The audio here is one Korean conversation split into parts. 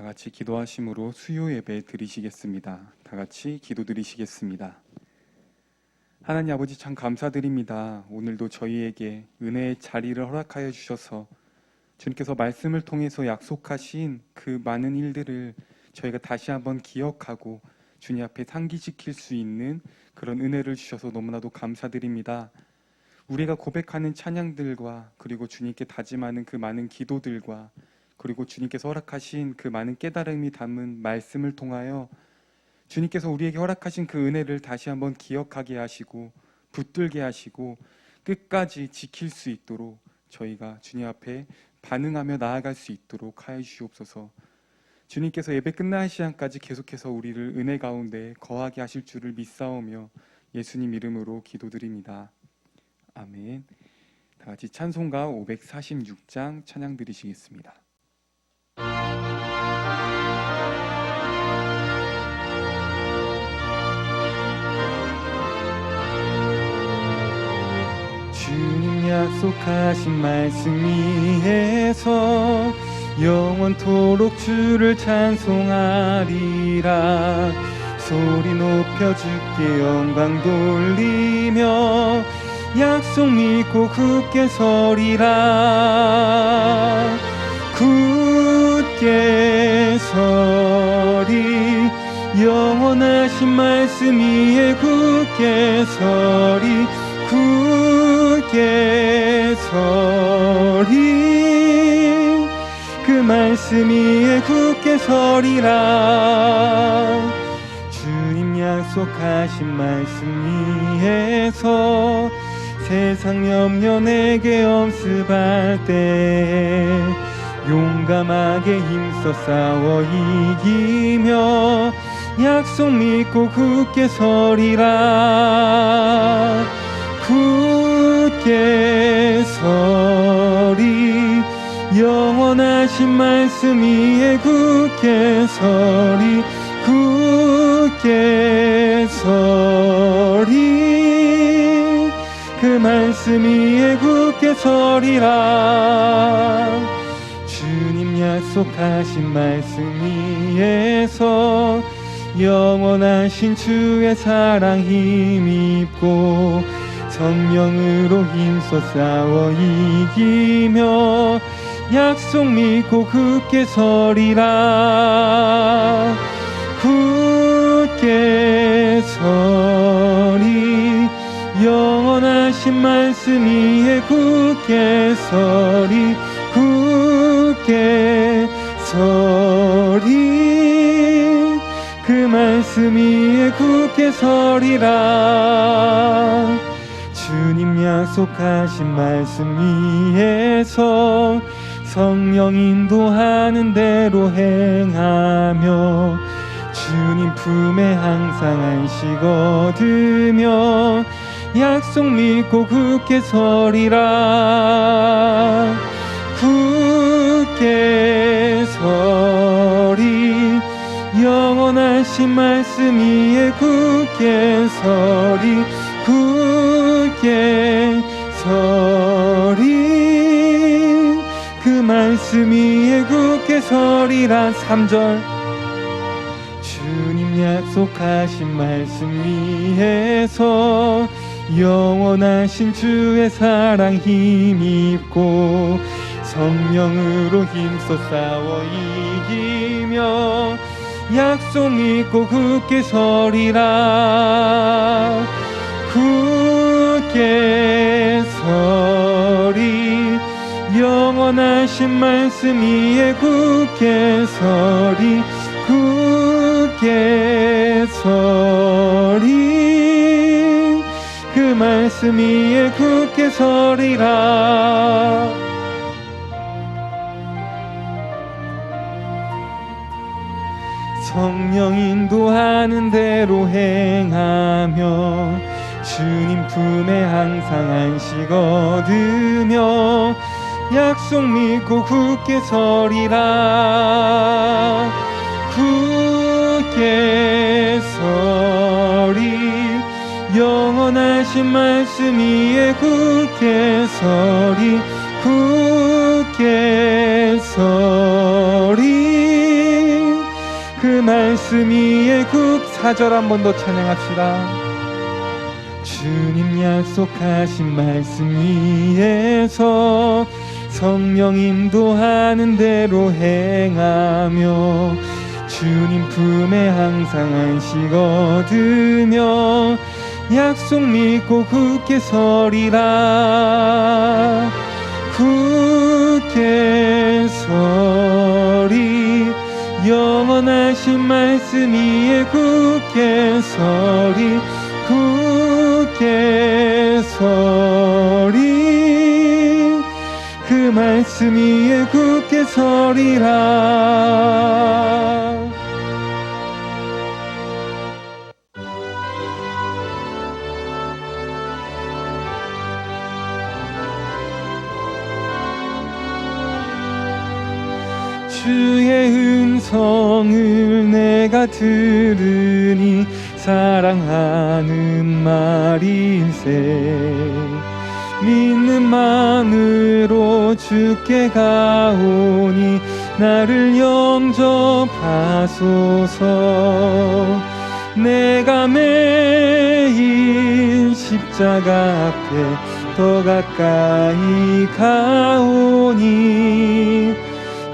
같이 기도하심으로 수요 예배 드리시겠습니다. 다 같이 기도 드리시겠습니다. 하나님 아버지 참 감사드립니다. 오늘도 저희에게 은혜의 자리를 허락하여 주셔서 주님께서 말씀을 통해서 약속하신 그 많은 일들을 저희가 다시 한번 기억하고 주님 앞에 상기시킬 수 있는 그런 은혜를 주셔서 너무나도 감사드립니다. 우리가 고백하는 찬양들과 그리고 주님께 다짐하는 그 많은 기도들과 그리고 주님께서 허락하신 그 많은 깨달음이 담은 말씀을 통하여 주님께서 우리에게 허락하신 그 은혜를 다시 한번 기억하게 하시고 붙들게 하시고 끝까지 지킬 수 있도록 저희가 주님 앞에 반응하며 나아갈 수 있도록 하여 주시옵소서. 주님께서 예배 끝날 시간까지 계속해서 우리를 은혜 가운데 거하게 하실 줄을 믿사오며 예수님 이름으로 기도드립니다. 아멘. 다 같이 찬송가 546장 찬양 드리시겠습니다. 주님 약속하신 말씀 위에서 영원토록 주를 찬송하리라. 소리 높여 주께 영광 돌리며 약속 믿고 굳게 서리라. 굳게 서리 영원하신 말씀 위에 굳게 서리. 굳게 서리 그 말씀 위에 굳게 서리라. 주님 약속하신 말씀 위에서 세상 염려 내게 엄습할 때 용감하게 힘써 싸워 이기며 약속 믿고 굳게 서리라. 굳게 서리 영원하신 말씀 위에 굳게 서리. 굳게 서리 그 말씀 위에 굳게 서리라. 주님 약속하신 말씀 위에서 영원하신 주의 사랑 힘입고 성령으로 힘써 싸워 이기며 약속 믿고 굳게 서리라. 굳게 서리 영원하신 말씀 위에 굳게 서리. 굳게 서리 그 말씀 위에 굳게 서리라. 주님 약속하신 말씀 위에서 성령 인도하는 대로 행하며 주님 품에 항상 안식 얻으며 약속 믿고 굳게 서리라. 굳게 서리 영원하신 말씀 위에 굳게 서리. 굳게 서리 그 말씀 위에 굳게 서리라. 3절 주님 약속하신 말씀 위에서 영원하신 주의 사랑 힘입고 성령으로 힘써 싸워 이기며 약속 믿고 굳게 서리라. 굳게 서리 영원하신 말씀 위에 굳게 서리. 굳게 서리 그 말씀 위에 굳게 서리라. 성령 인도하는 대로 행하며 주님 품에 항상 안식 얻으며 약속 믿고 굳게 서리라. 굳게 서리 영원하신 말씀 위에 굳게 서리. 굳게 서리 말씀 위에 4절 한 번 더 찬양합시다. 주님 약속하신 말씀 위에서 성령 인도하는 대로 행하며 주님 품에 항상 안식 얻으며 약속 믿고 굳게 서리라. 굳게 서리 영원하신 말씀 위에 굳게 서리 굳게 서리 그 말씀 위에 굳게 서리라. 주의 음성을 내가 들으니 사랑하는 말일세. 믿는 마음으로 주께 가오니 나를 영접하소서. 내가 매일 십자가 앞에 더 가까이 가오니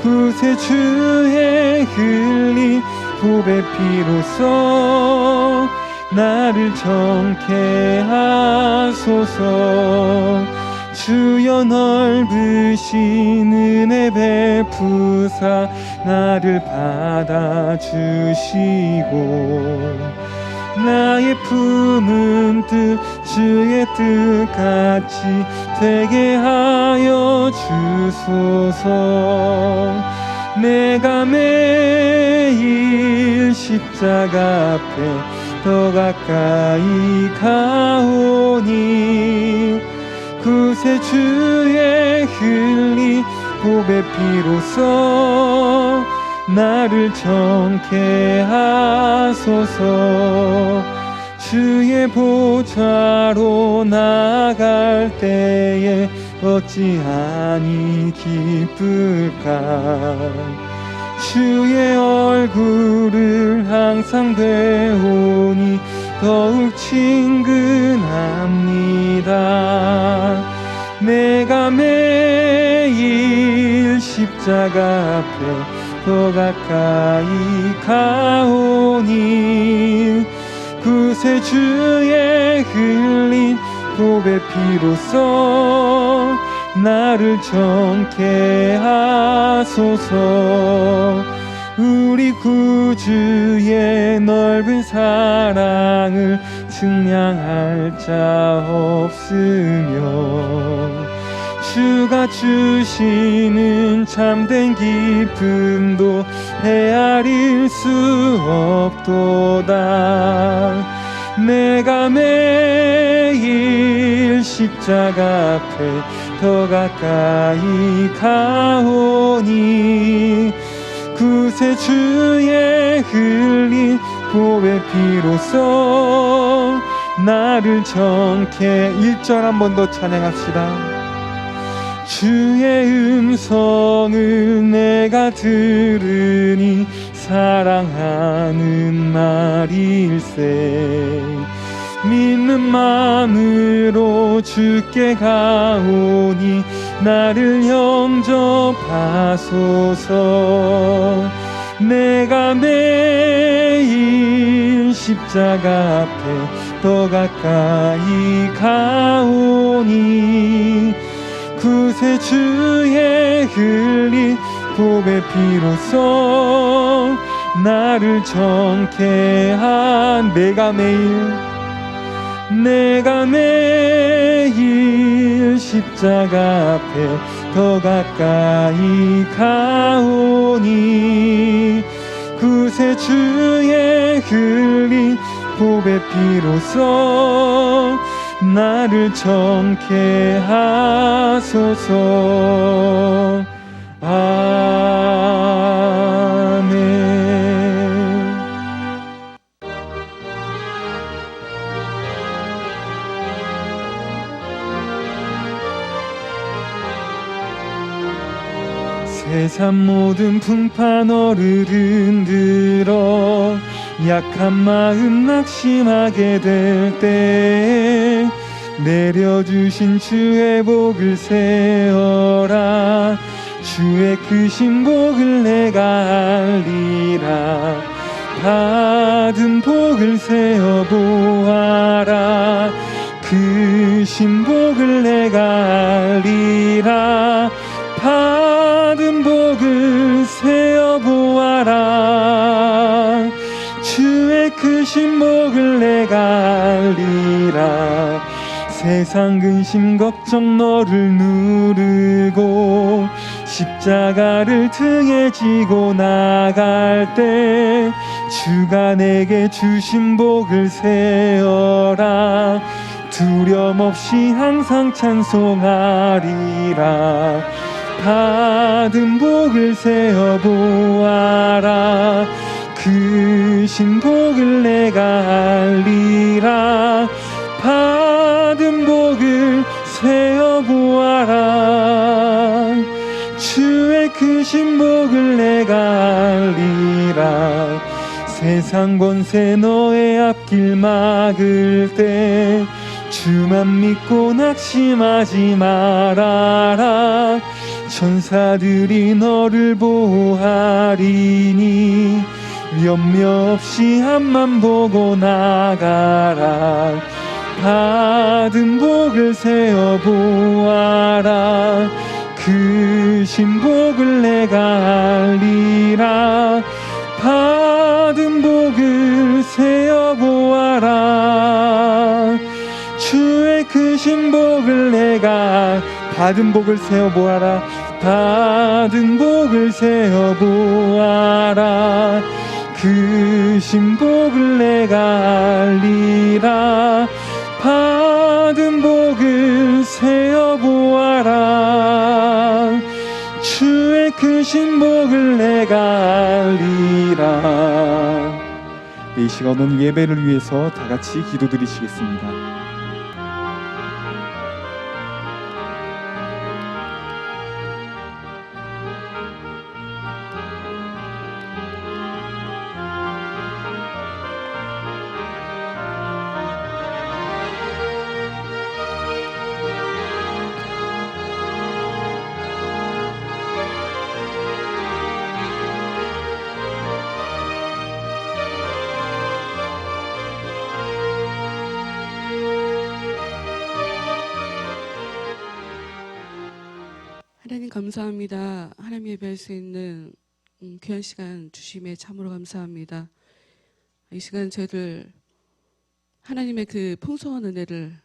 구세 주의 흘린 보배 피로써 나를 정케 하소서. 주여 넓으신 은혜 베푸사 나를 받아주시고 나의 품은 뜻 주의 뜻같이 되게 하여 주소서. 내가 매일 십자가 앞에 더 가까이 가오니 구세 주의 흘린 보배 피로써 나를 정케 하소서. 주의 보좌로 나갈 때에 어찌하니 기쁠까. 주의 얼굴을 항상 배우니 더욱 친근합니다. 내가 매일 십자가 앞에 더 가까이 가오니 구세 주의 흘린 보배 피로써 나를 정케 하소서. 우리 구주의 넓은 사랑을 측량할 자 없으며 주가 주시는 참된 기쁨도 헤아릴 수 없도다. 내가 매일 십자가 앞에 더 가까이 가오니 구세 주의 흘린 보배 피로써 나를 정케 1절 한 번 더 찬양합시다. 주의 음성을 내가 들으니 사랑하는 말일세. 믿는 마음으로 주께 가오니 나를 영접하소서. 내가 매일 십자가 앞에 더 가까이 가오니 구세 주의 흘린 보배 피로써 나를 정케 한 내가 매일 십자가 앞에 더 가까이 가오니 구세 주의 흘린 보배 피로써 나를 정케 하소서. 아멘. 세상 모든 풍파 너를 흔들어 약한 마음 낙심하게 될 때 내려주신 주의 복을 세어라. 주의 크신 복을 내가 알리라. 받은 복을 세어 보아라. 크신 복을 내가 알리라. 받은 복을 세어 보아라. 주의 크신 복을 내가 알리라. 세상 근심 걱정 너를 누르고 십자가를 등에 지고 나갈 때 주가 내게 주신 복을 세어라. 두려움 없이 항상 찬송하리라. 받은 복을 세어 보아라. 크신 복을 내가 알리라. 받은 복을 세어 보아라. 주의 크신 복을 내가 알리라. 세상 권세 너의 앞길 막을 때 주만 믿고 낙심하지 말아라. 천사들이 너를 보호하리니 염려 없이 앞만 보고 나가라. 받은 복을 세어 보아라. 크신 복을 내가 알리라. 받은 복을 세어 보아라. 주의 크신 복을 내가 받은 복을 세어 보아라. 받은 복을 세어 보아라. 크신 복을 내가 알리라. 받은 복을 세어 보아라. 주의 크신 복을 내가 알리라. 이 시간 오늘 예배를 위해서 다 같이 기도드리시겠습니다. 하나님 감사합니다. 하나님 예배할 수 있는 귀한 시간 주심에 참으로 감사합니다. 이 시간 저희들 하나님의 그 풍성한 은혜를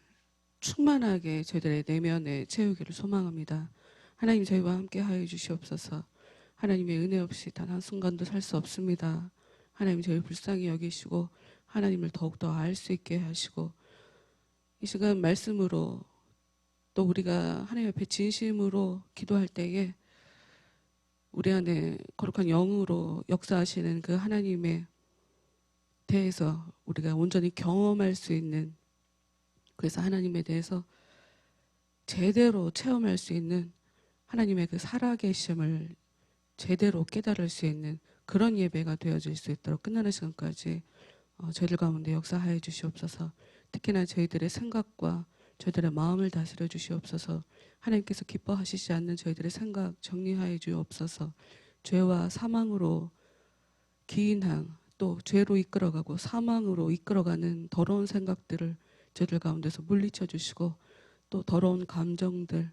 충만하게 저희들의 내면에 채우기를 소망합니다. 하나님 저희와 함께 하여 주시옵소서. 하나님의 은혜 없이 단 한순간도 살 수 없습니다. 하나님 저희 불쌍히 여기시고 하나님을 더욱더 알 수 있게 하시고 이 시간 말씀으로 또 우리가 하나님 앞에 진심으로 기도할 때에 우리 안에 거룩한 영으로 역사하시는 그 하나님에 대해서 우리가 온전히 경험할 수 있는, 그래서 하나님에 대해서 제대로 체험할 수 있는 하나님의 그 살아계심을 제대로 깨달을 수 있는 그런 예배가 되어질 수 있도록 끝나는 시간까지 저희들 가운데 역사하여 주시옵소서. 특히나 저희들의 생각과 저희들의 마음을 다스려 주시옵소서. 하나님께서 기뻐하시지 않는 저희들의 생각 정리하여 주옵소서. 죄와 사망으로 기인한, 또 죄로 이끌어가고 사망으로 이끌어가는 더러운 생각들을 저희들 가운데서 물리쳐 주시고, 또 더러운 감정들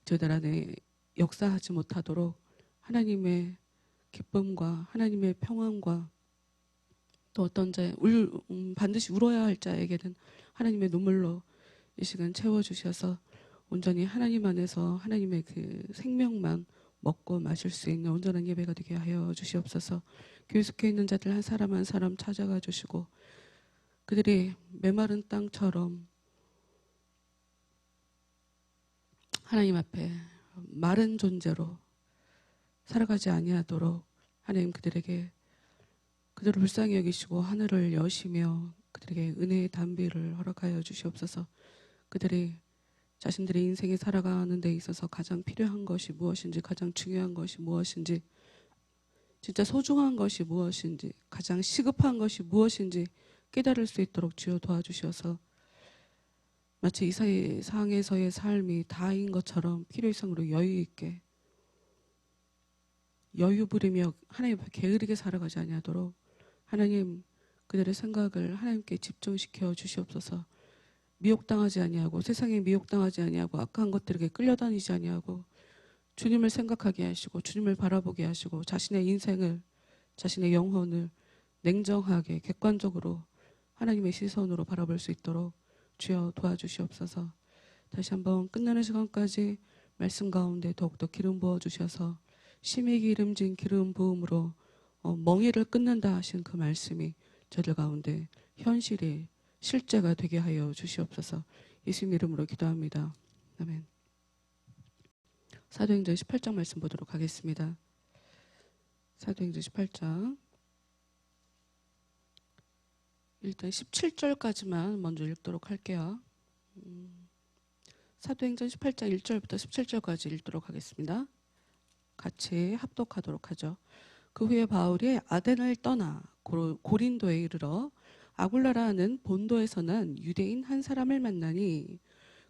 저희들 안에 역사하지 못하도록 하나님의 기쁨과 하나님의 평안과 또 어떤 반드시 울어야 할 자에게는 하나님의 눈물로 이 시간 채워주셔서 온전히 하나님 안에서 하나님의 그 생명만 먹고 마실 수 있는 온전한 예배가 되게 하여 주시옵소서. 교회 속에 있는 자들 한 사람 한 사람 찾아가 주시고 그들이 메마른 땅처럼 하나님 앞에 마른 존재로 살아가지 아니하도록 하나님 그들에게 그들을 불쌍히 여기시고 하늘을 여시며 그들에게 은혜의 담비를 허락하여 주시옵소서. 그들이 자신들의 인생에 살아가는 데 있어서 가장 필요한 것이 무엇인지, 가장 중요한 것이 무엇인지, 진짜 소중한 것이 무엇인지, 가장 시급한 것이 무엇인지 깨달을 수 있도록 주여 도와주셔서 마치 이 세상에서의 삶이 다인 것처럼 필요 이상으로 여유 있게, 여유 부리며 하나님 앞에 게으르게 살아가지 아니하도록 하나님, 그들의 생각을 하나님께 집중시켜 주시옵소서. 미혹당하지 아니하고, 세상에 미혹당하지 아니하고, 악한 것들에게 끌려다니지 아니하고, 주님을 생각하게 하시고, 주님을 바라보게 하시고, 자신의 인생을, 자신의 영혼을 냉정하게 객관적으로 하나님의 시선으로 바라볼 수 있도록 주여 도와주시옵소서. 다시 한번 끝나는 시간까지 말씀 가운데 더욱더 기름 부어 주셔서 심히 기름진 기름 부음으로 멍에를 끊는다 하신 그 말씀이 저들 가운데 현실이 실제가 되게 하여 주시옵소서. 예수님 이름으로 기도합니다. 아멘. 사도행전 18장 말씀 보도록 하겠습니다. 사도행전 18장 일단 17절까지만 먼저 읽도록 할게요. 사도행전 18장 1절부터 17절까지 읽도록 하겠습니다. 같이 합독하도록 하죠. 그 후에 바울이 아덴을 떠나 고린도에 이르러 아굴라라는 본도에서 난 유대인 한 사람을 만나니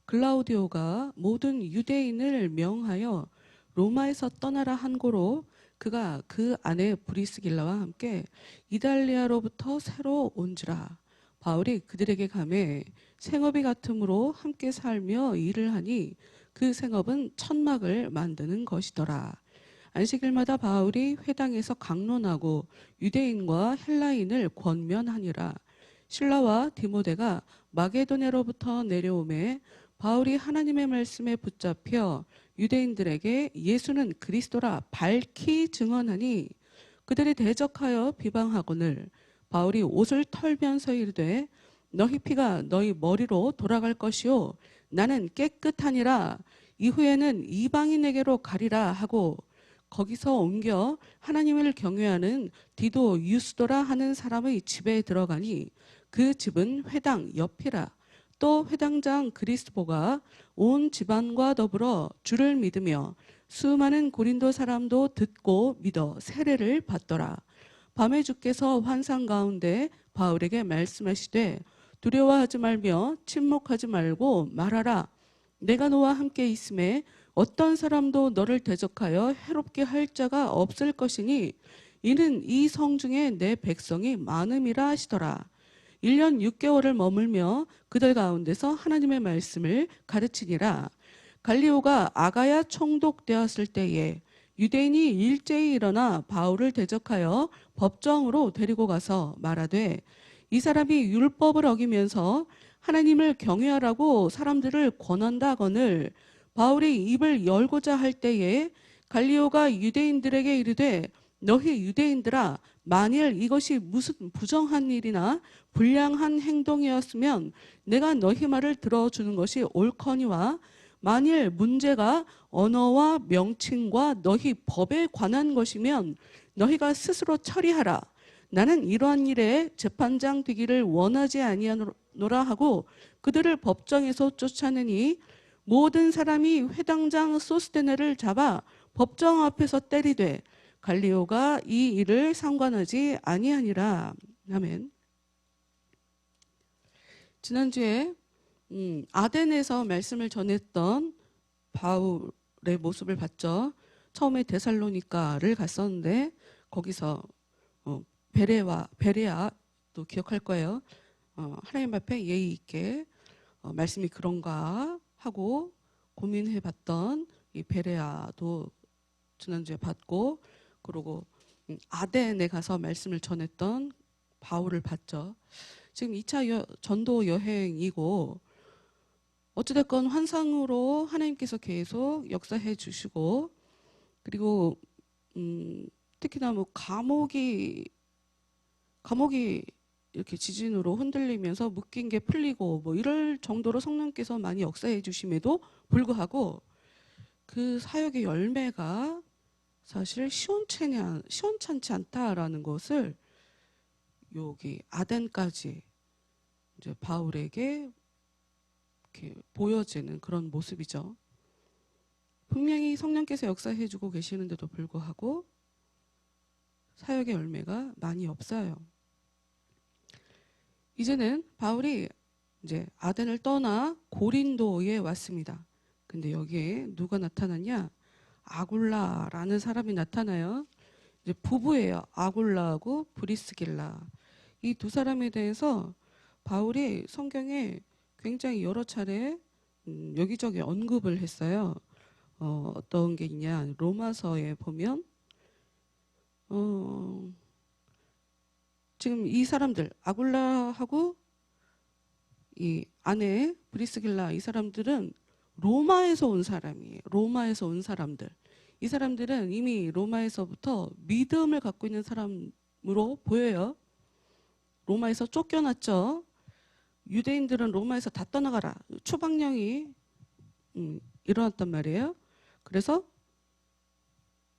글라우디오가 모든 유대인을 명하여 로마에서 떠나라 한 고로 그가 그 아내 브리스길라와 함께 이달리아로부터 새로 온지라. 바울이 그들에게 가매 생업이 같음으로 함께 살며 일을 하니 그 생업은 천막을 만드는 것이더라. 안식일마다 바울이 회당에서 강론하고 유대인과 헬라인을 권면하니라. 실라와 디모데가 마게도냐로부터 내려오매 바울이 하나님의 말씀에 붙잡혀 유대인들에게 예수는 그리스도라 밝히 증언하니 그들이 대적하여 비방하거늘 바울이 옷을 털면서 이르되 너희 피가 너희 머리로 돌아갈 것이요 나는 깨끗하니라. 이후에는 이방인에게로 가리라 하고 거기서 옮겨 하나님을 경외하는 디도 유스도라 하는 사람의 집에 들어가니 그 집은 회당 옆이라. 또 회당장 그리스보가 온 집안과 더불어 주를 믿으며 수많은 고린도 사람도 듣고 믿어 세례를 받더라. 밤에 주께서 환상 가운데 바울에게 말씀하시되 두려워하지 말며 침묵하지 말고 말하라. 내가 너와 함께 있음에 어떤 사람도 너를 대적하여 해롭게 할 자가 없을 것이니 이는 이 성중에 내 백성이 많음이라 하시더라. 1년 6개월을 머물며 그들 가운데서 하나님의 말씀을 가르치니라. 갈리오가 아가야 총독되었을 때에 유대인이 일제히 일어나 바울을 대적하여 법정으로 데리고 가서 말하되 이 사람이 율법을 어기면서 하나님을 경외하라고 사람들을 권한다거늘 바울이 입을 열고자 할 때에 갈리오가 유대인들에게 이르되 너희 유대인들아 만일 이것이 무슨 부정한 일이나 불량한 행동이었으면 내가 너희 말을 들어주는 것이 옳거니와 만일 문제가 언어와 명칭과 너희 법에 관한 것이면 너희가 스스로 처리하라. 나는 이러한 일에 재판장 되기를 원하지 아니하노라 하고 그들을 법정에서 쫓아내니 모든 사람이 회당장 소스테네를 잡아 법정 앞에서 때리되 갈리오가 이 일을 상관하지 아니하니라. 아멘. 지난주에 아덴에서 말씀을 전했던 바울의 모습을 봤죠. 처음에 데살로니가를 갔었는데 거기서 베레아도 기억할 거예요. 하나님 앞에 예의 있게 말씀이 그런가 하고 고민해봤던 이 베레아도 지난주에 봤고, 그리고 아덴에 가서 말씀을 전했던 바울을 봤죠. 지금 2차 전도 여행이고 어찌됐건 환상으로 하나님께서 계속 역사해 주시고, 그리고 특히나 뭐 감옥이 이렇게 지진으로 흔들리면서 묶인 게 풀리고 뭐 이럴 정도로 성령께서 많이 역사해 주심에도 불구하고 그 사역의 열매가 사실 시원찮지 않다라는 것을 여기 아덴까지 이제 바울에게 이렇게 보여지는 그런 모습이죠. 분명히 성령께서 역사해주고 계시는데도 불구하고 사역의 열매가 많이 없어요. 이제는 바울이 이제 아덴을 떠나 고린도에 왔습니다. 근데 여기에 누가 나타났냐? 아굴라라는 사람이 나타나요. 이제 부부예요. 아굴라하고 브리스길라. 이 두 사람에 대해서 바울이 성경에 굉장히 여러 차례 여기저기 언급을 했어요. 어떤 게 있냐? 로마서에 보면 지금 이 사람들 아굴라하고 이 아내 브리스길라 이 사람들은 로마에서 온 사람이에요. 로마에서 온 사람들. 이 사람들은 이미 로마에서부터 믿음을 갖고 있는 사람으로 보여요. 로마에서 쫓겨났죠. 유대인들은 로마에서 다 떠나가라. 추방령이 일어났단 말이에요. 그래서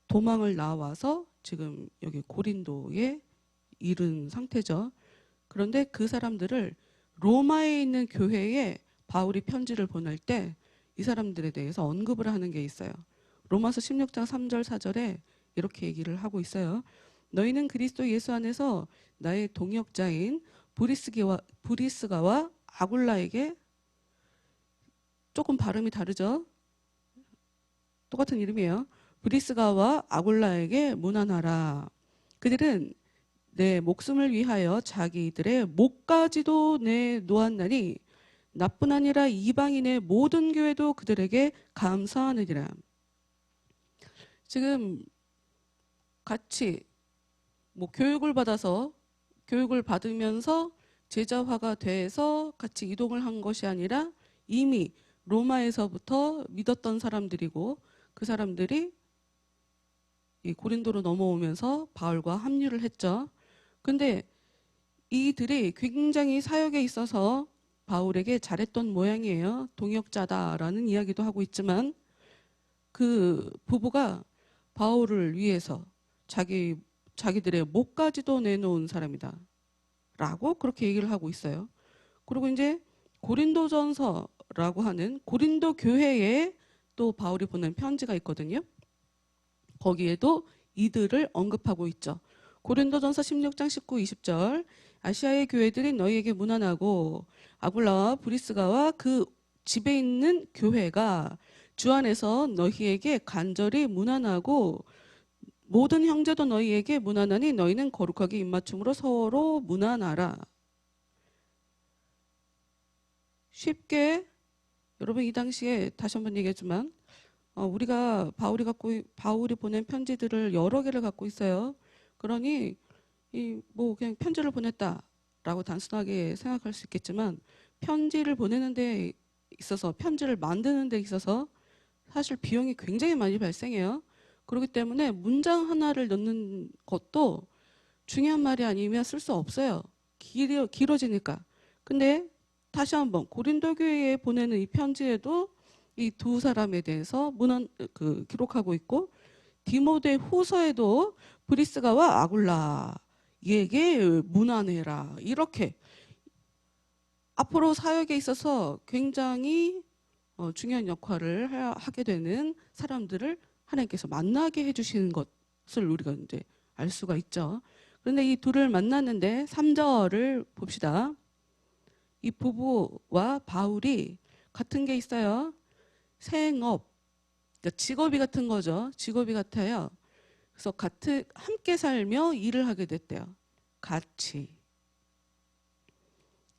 도망을 나와서 지금 여기 고린도에 이른 상태죠. 그런데 그 사람들을 로마에 있는 교회에 바울이 편지를 보낼 때 이 사람들에 대해서 언급을 하는 게 있어요. 로마서 16장 3절 4절에 이렇게 얘기를 하고 있어요. 너희는 그리스도 예수 안에서 나의 동역자인 브리스가와 아굴라에게, 조금 발음이 다르죠? 똑같은 이름이에요. 브리스가와 아굴라에게 문안하라. 그들은 내 목숨을 위하여 자기들의 목까지도 내놓았나니 나뿐 아니라 이방인의 모든 교회도 그들에게 감사하느니라. 지금 같이 교육을 받으면서 제자화가 돼서 같이 이동을 한 것이 아니라 이미 로마에서부터 믿었던 사람들이고 그 사람들이 이 고린도로 넘어오면서 바울과 합류를 했죠. 근데 이들이 굉장히 사역에 있어서 바울에게 잘했던 모양이에요. 동역자다라는 이야기도 하고 있지만 그 부부가 바울을 위해서 자기들의 목까지도 내놓은 사람이다 라고 그렇게 얘기를 하고 있어요. 그리고 이제 고린도전서라고 하는 고린도 교회에 또 바울이 보낸 편지가 있거든요. 거기에도 이들을 언급하고 있죠. 고린도전서 16장 19, 20절 아시아의 교회들이 너희에게 문안하고 아굴라와 브리스가와 그 집에 있는 교회가 주 안에서 너희에게 간절히 문안하고 모든 형제도 너희에게 문안하니 너희는 거룩하게 입맞춤으로 서로 문안하라. 쉽게 여러분 이 당시에 다시 한번 얘기했지만 우리가 바울이 보낸 편지들을 여러 개를 갖고 있어요. 그러니 그냥 편지를 보냈다라고 단순하게 생각할 수 있겠지만 편지를 보내는 데 있어서 편지를 만드는 데 있어서 사실 비용이 굉장히 많이 발생해요. 그렇기 때문에 문장 하나를 넣는 것도 중요한 말이 아니면 쓸 수 없어요. 길어지니까. 근데 다시 한번 고린도 교회에 보내는 이 편지에도 이 두 사람에 대해서 기록하고 있고 디모데 후서에도 브리스가와 아굴라에게 문안해라. 이렇게 앞으로 사역에 있어서 굉장히 중요한 역할을 하게 되는 사람들을 하나님께서 만나게 해주시는 것을 우리가 이제 알 수가 있죠. 그런데 이 둘을 만났는데 3절을 봅시다. 이 부부와 바울이 같은 게 있어요. 생업, 그러니까 직업이 같은 거죠. 직업이 같아요. 그래서 함께 살며 일을 하게 됐대요. 같이.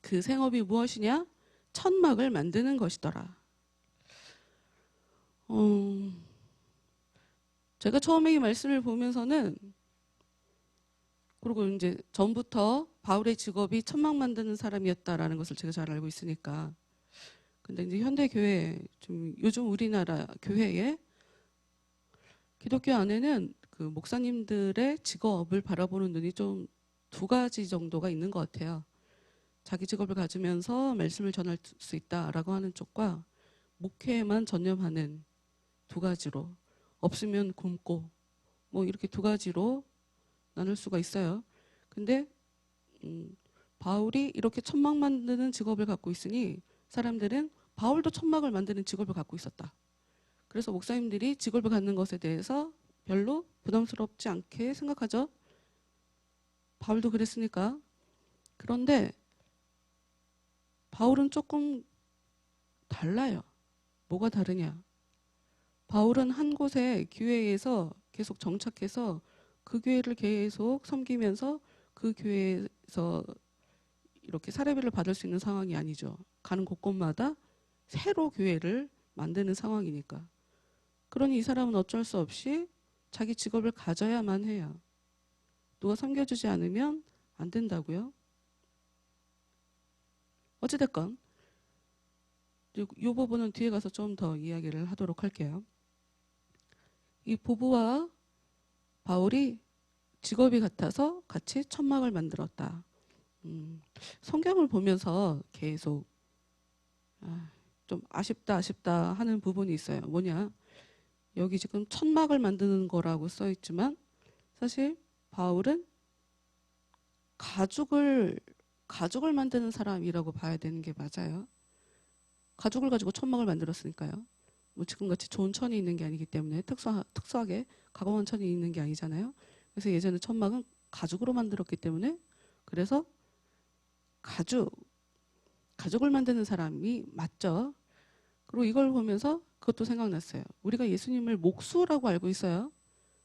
그 생업이 무엇이냐? 천막을 만드는 것이더라. 제가 처음에 이 말씀을 보면서는 그리고 이제 전부터 바울의 직업이 천막 만드는 사람이었다라는 것을 제가 잘 알고 있으니까. 근데 이제 현대 교회, 요즘 우리나라 교회에 기독교 안에는 그 목사님들의 직업을 바라보는 눈이 좀 두 가지 정도가 있는 것 같아요. 자기 직업을 가지면서 말씀을 전할 수 있다라고 하는 쪽과 목회에만 전념하는 두 가지로, 없으면 굶고 이렇게 두 가지로 나눌 수가 있어요. 근데 바울이 이렇게 천막 만드는 직업을 갖고 있으니 사람들은 바울도 천막을 만드는 직업을 갖고 있었다. 그래서 목사님들이 직업을 갖는 것에 대해서 별로 부담스럽지 않게 생각하죠. 바울도 그랬으니까. 그런데 바울은 조금 달라요. 뭐가 다르냐? 바울은 한 곳의 교회에서 계속 정착해서 그 교회를 계속 섬기면서 그 교회에서 이렇게 사례비를 받을 수 있는 상황이 아니죠. 가는 곳곳마다 새로 교회를 만드는 상황이니까. 그러니 이 사람은 어쩔 수 없이 자기 직업을 가져야만 해요. 누가 섬겨주지 않으면 안 된다고요. 어찌됐건 이 부분은 뒤에 가서 좀 더 이야기를 하도록 할게요. 이 부부와 바울이 직업이 같아서 같이 천막을 만들었다. 성경을 보면서 계속 좀 아쉽다 하는 부분이 있어요. 뭐냐? 여기 지금 천막을 만드는 거라고 써 있지만 사실 바울은 가죽을 만드는 사람이라고 봐야 되는 게 맞아요. 가죽을 가지고 천막을 만들었으니까요. 뭐 지금같이 좋은 천이 있는 게 아니기 때문에 특수하게 가공한 천이 있는 게 아니잖아요. 그래서 예전에 천막은 가죽으로 만들었기 때문에 그래서 가죽을 만드는 사람이 맞죠. 그리고 이걸 보면서 그것도 생각났어요. 우리가 예수님을 목수라고 알고 있어요.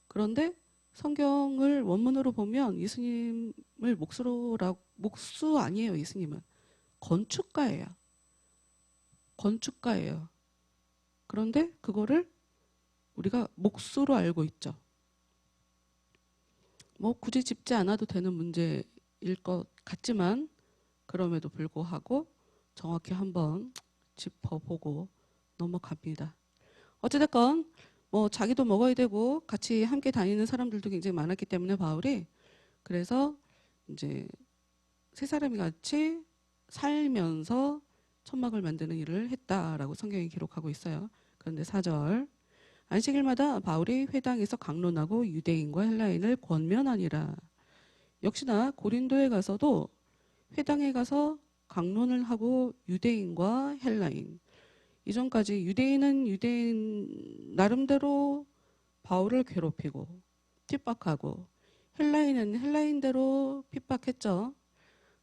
그런데 성경을 원문으로 보면 예수님을 목수 아니에요. 예수님은 건축가예요. 그런데 그거를 우리가 목수로 알고 있죠. 뭐 굳이 짚지 않아도 되는 문제일 것 같지만 그럼에도 불구하고 정확히 한번 짚어보고 넘어갑니다. 어찌됐건 뭐 자기도 먹어야 되고 같이 함께 다니는 사람들도 굉장히 많았기 때문에 바울이 그래서 이제 세 사람이 같이 살면서 천막을 만드는 일을 했다라고 성경이 기록하고 있어요. 그런데 4절 안식일마다 바울이 회당에서 강론하고 유대인과 헬라인을 권면하니라. 역시나 고린도에 가서도 회당에 가서 강론을 하고 유대인과 헬라인 이전까지 유대인은 유대인 나름대로 바울을 괴롭히고 핍박하고 헬라인은 헬라인대로 핍박했죠.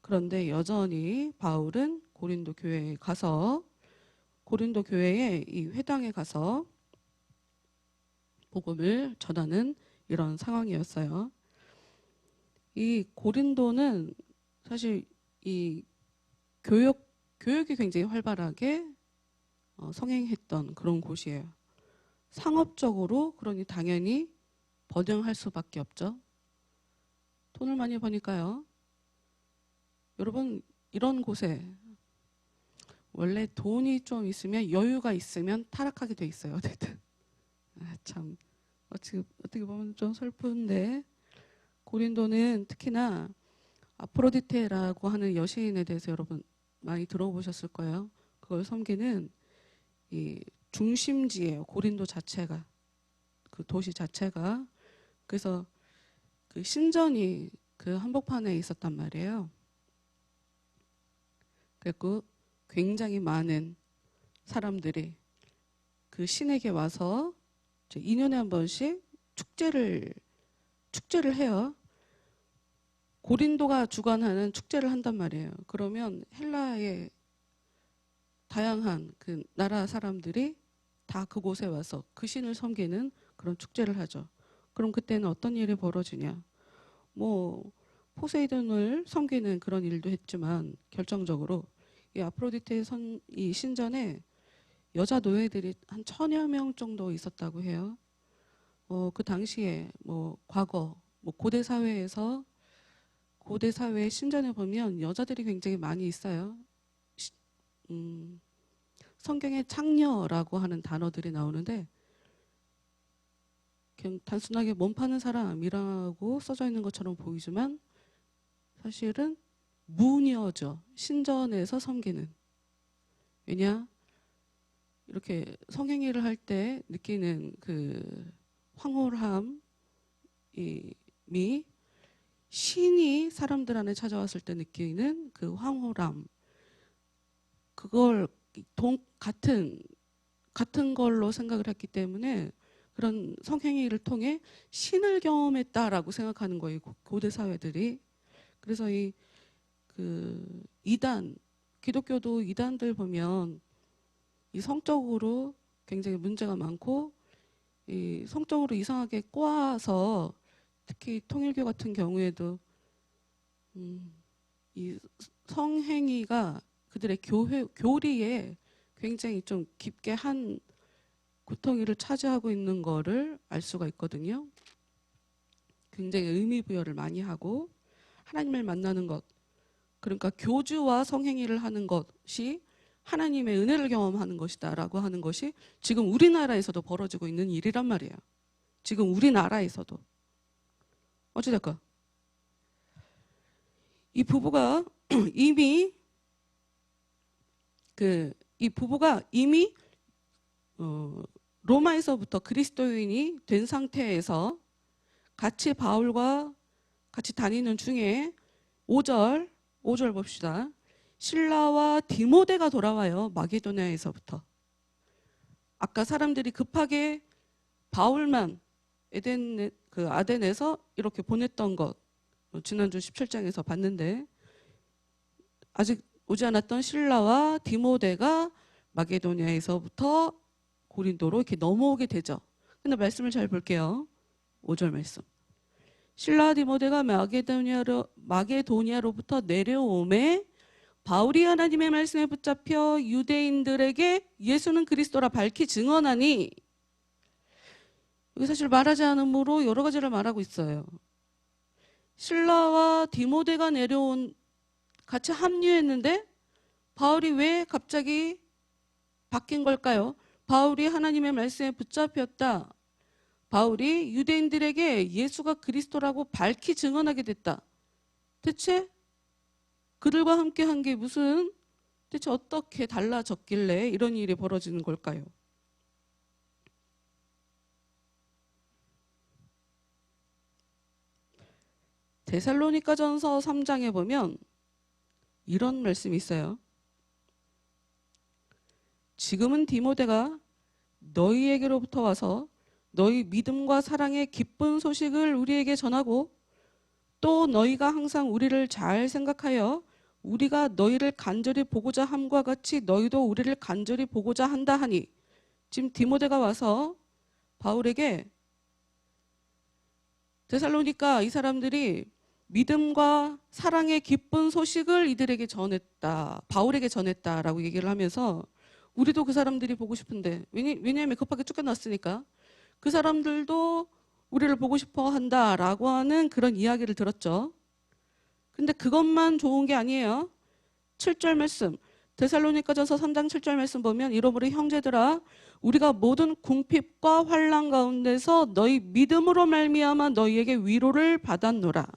그런데 여전히 바울은 고린도 교회에 가서 고린도 교회의 이 회당에 가서 복음을 전하는 이런 상황이었어요. 이 고린도는 사실 이 교육이 굉장히 활발하게 성행했던 그런 곳이에요. 상업적으로 그러니 당연히 번영할 수밖에 없죠. 돈을 많이 버니까요. 여러분 이런 곳에 원래 돈이 좀 있으면 여유가 있으면 타락하게 돼 있어요. 어쨌든 참 어떻게 보면 좀 슬픈데 고린도는 특히나 아프로디테라고 하는 여시인에 대해서 여러분 많이 들어보셨을 거예요. 그걸 섬기는 이 중심지예요. 고린도 자체가 그 도시 자체가 그래서 그 신전이 그 한복판에 있었단 말이에요. 그래서 굉장히 많은 사람들이 그 신에게 와서 2년에 한 번씩 축제를 해요. 고린도가 주관하는 축제를 한단 말이에요. 그러면 헬라의 다양한 그 나라 사람들이 다 그곳에 와서 그 신을 섬기는 그런 축제를 하죠. 그럼 그때는 어떤 일이 벌어지냐? 뭐 포세이돈을 섬기는 그런 일도 했지만 결정적으로 이 아프로디테 이 신전에 여자 노예들이 한 1000여 명 정도 있었다고 해요. 그 당시에 뭐 과거 뭐 고대 사회의 신전에 보면 여자들이 굉장히 많이 있어요. 성경에 창녀라고 하는 단어들이 나오는데 그냥 단순하게 몸 파는 사람이라고 써져 있는 것처럼 보이지만 사실은 무녀죠. 신전에서 섬기는. 왜냐? 이렇게 성행위를 할 때 느끼는 그 황홀함이 신이 사람들 안에 찾아왔을 때 느끼는 그 황홀함 그걸 같은 걸로 생각을 했기 때문에 그런 성행위를 통해 신을 경험했다라고 생각하는 거예요. 고대 사회들이. 그래서 이단, 기독교도 이단들 보면 이 성적으로 굉장히 문제가 많고 이 성적으로 이상하게 꼬아서 특히 통일교 같은 경우에도 이 성행위가 그들의 교리에 굉장히 좀 깊게 한 고통이를 차지하고 있는 거를 알 수가 있거든요. 굉장히 의미 부여를 많이 하고 하나님을 만나는 것, 그러니까 교주와 성행위를 하는 것이 하나님의 은혜를 경험하는 것이다라고 하는 것이 지금 우리나라에서도 벌어지고 있는 일이란 말이에요. 지금 우리나라에서도. 어찌될까? 이 부부가 이미 로마에서부터 그리스도인이 된 상태에서 같이 바울과 같이 다니는 중에 5절 봅시다. 실라와 디모데가 돌아와요. 마게도냐에서부터. 아까 사람들이 급하게 바울만 아덴에서 이렇게 보냈던 것 지난주 17장에서 봤는데 아직 오지 않았던 실라와 디모데가 마게도냐에서부터 고린도로 이렇게 넘어오게 되죠. 근데 말씀을 잘 볼게요. 5절 말씀. 실라와 디모데가 마게도냐로부터 내려오매 바울이 하나님의 말씀에 붙잡혀 유대인들에게 예수는 그리스도라 밝히 증언하니, 여기 사실 말하지 않으므로 여러 가지를 말하고 있어요. 실라와 디모데가 같이 합류했는데 바울이 왜 갑자기 바뀐 걸까요? 바울이 하나님의 말씀에 붙잡혔다. 바울이 유대인들에게 예수가 그리스도라고 밝히 증언하게 됐다. 대체 그들과 함께 한 게 대체 어떻게 달라졌길래 이런 일이 벌어지는 걸까요? 데살로니가전서 3장에 보면 이런 말씀이 있어요. 지금은 디모데가 너희에게로부터 와서 너희 믿음과 사랑의 기쁜 소식을 우리에게 전하고 또 너희가 항상 우리를 잘 생각하여 우리가 너희를 간절히 보고자 함과 같이 너희도 우리를 간절히 보고자 한다 하니, 지금 디모데가 와서 바울에게 데살로니가 이 사람들이 믿음과 사랑의 기쁜 소식을 이들에게 전했다. 바울에게 전했다라고 얘기를 하면서 우리도 그 사람들이 보고 싶은데, 왜냐하면 급하게 쫓겨났으니까 그 사람들도 우리를 보고 싶어 한다라고 하는 그런 이야기를 들었죠. 근데 그것만 좋은 게 아니에요. 7절 말씀, 데살로니가전서 3장 7절 말씀 보면 이러므로 형제들아 우리가 모든 궁핍과 환난 가운데서 너희 믿음으로 말미암아 너희에게 위로를 받았노라.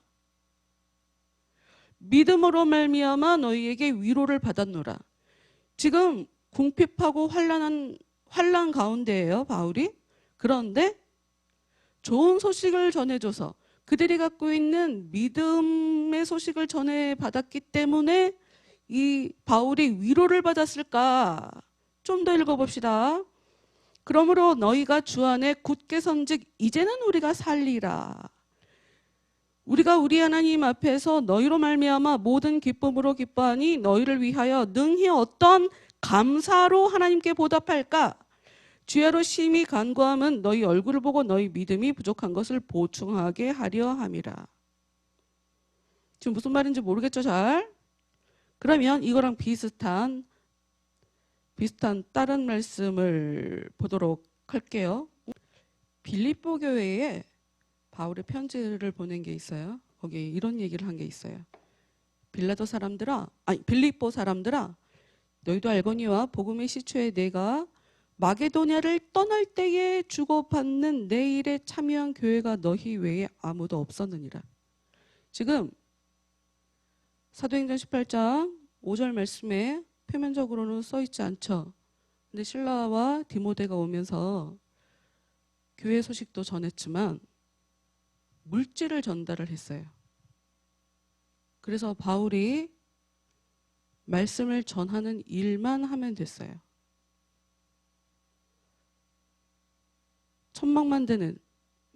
믿음으로 말미암아 너희에게 위로를 받았노라. 지금 궁핍하고 환난 가운데예요, 바울이. 그런데 좋은 소식을 전해줘서 그들이 갖고 있는 믿음의 소식을 전해받았기 때문에 이 바울이 위로를 받았을까? 좀 더 읽어봅시다. 그러므로 너희가 주 안에 굳게 선즉 이제는 우리가 살리라. 우리가 우리 하나님 앞에서 너희로 말미암아 모든 기쁨으로 기뻐하니 너희를 위하여 능히 어떤 감사로 하나님께 보답할까? 주야로 심히 간구함은 너희 얼굴을 보고 너희 믿음이 부족한 것을 보충하게 하려 함이라. 지금 무슨 말인지 모르겠죠, 잘? 그러면 이거랑 비슷한 다른 말씀을 보도록 할게요. 빌립보 교회에 바울의 편지를 보낸 게 있어요. 거기에 이런 얘기를 한 게 있어요. 빌립보 사람들아, 너희도 알거니와 복음의 시초에 내가 마게도냐를 떠날 때에 주고받는 내 일에 참여한 교회가 너희 외에 아무도 없었느니라. 지금 사도행전 18장 5절 말씀에 표면적으로는 써있지 않죠. 근데 실라와 디모데가 오면서 교회 소식도 전했지만 물질을 전달을 했어요. 그래서 바울이 말씀을 전하는 일만 하면 됐어요. 천막 만드는,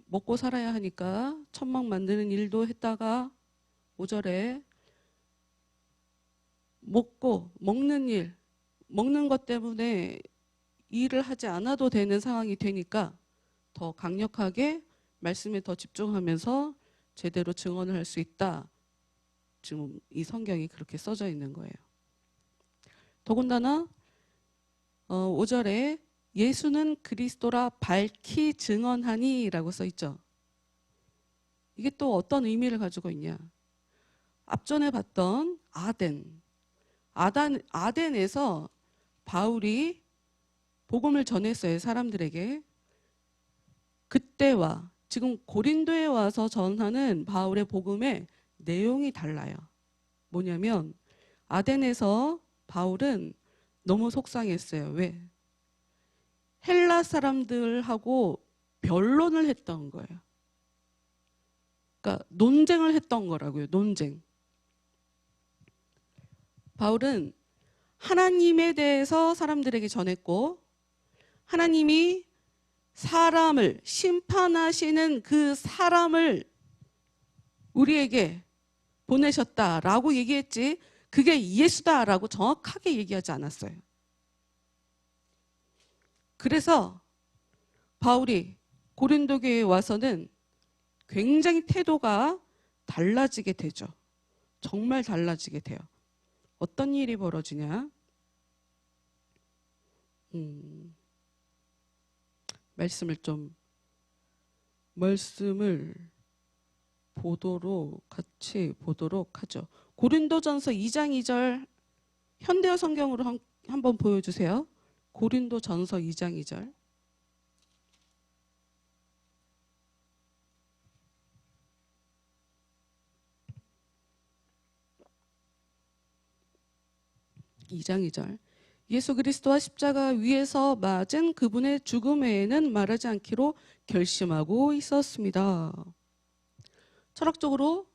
먹고 살아야 하니까 천막 만드는 일도 했다가 5절에 먹는 일, 먹는 것 때문에 일을 하지 않아도 되는 상황이 되니까 더 강력하게 말씀에 더 집중하면서 제대로 증언을 할 수 있다. 지금 이 성경이 그렇게 써져 있는 거예요. 더군다나 5절에 예수는 그리스도라 밝히 증언하니 라고 써 있죠. 이게 또 어떤 의미를 가지고 있냐. 앞전에 봤던 아덴에서 바울이 복음을 전했어요. 사람들에게. 그때와 지금 고린도에 와서 전하는 바울의 복음의 내용이 달라요. 뭐냐면 아덴에서 바울은 너무 속상했어요. 왜? 헬라 사람들하고 변론을 했던 거예요. 그러니까 논쟁을 했던 거라고요. 논쟁. 바울은 하나님에 대해서 사람들에게 전했고 하나님이 사람을 심판하시는 그 사람을 우리에게 보내셨다라고 얘기했지 그게 예수다라고 정확하게 얘기하지 않았어요. 그래서 바울이 고린도 교회에 와서는 굉장히 태도가 달라지게 되죠. 정말 달라지게 돼요. 어떤 일이 벌어지냐? 말씀을 같이 보도록 하죠. 고린도전서 2장 2절 현대어 성경으로 한번 보여주세요. 고린도전서 2장 2절. 예수 그리스도와 십자가 위에서 맞은 그분의 죽음 외에는 말하지 않기로 결심하고 있었습니다. 철학적으로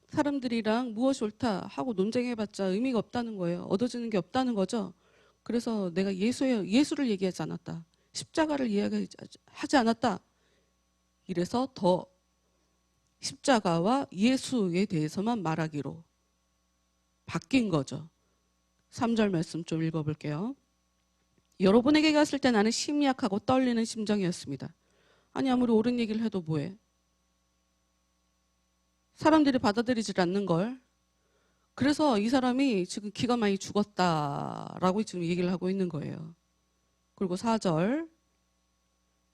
사람들이랑 무엇이 옳다 하고 논쟁해봤자 의미가 없다는 거예요. 얻어지는 게 없다는 거죠. 그래서 내가 예수를 얘기하지 않았다. 십자가를 이야기하지 않았다. 이래서 더 십자가와 예수에 대해서만 말하기로 바뀐 거죠. 3절 말씀 좀 읽어볼게요. 여러분에게 갔을 때 나는 심약하고 떨리는 심정이었습니다. 아니 아무리 옳은 얘기를 해도 뭐해? 사람들이 받아들이질 않는 걸. 그래서 이 사람이 지금 기가 많이 죽었다라고 지금 얘기를 하고 있는 거예요. 그리고 4절.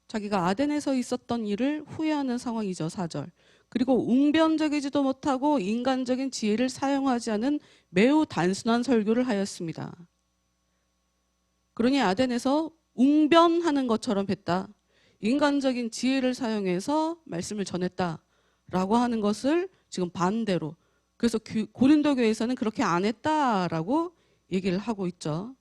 자기가 아덴에서 있었던 일을 후회하는 상황이죠. 4절. 그리고 웅변적이지도 못하고 인간적인 지혜를 사용하지 않은 매우 단순한 설교를 하였습니다. 그러니 아덴에서 웅변하는 것처럼 했다. 인간적인 지혜를 사용해서 말씀을 전했다라고 하는 것을 지금 반대로. 그래서 고린도 교회에서는 그렇게 안 했다라고 얘기를 하고 있죠.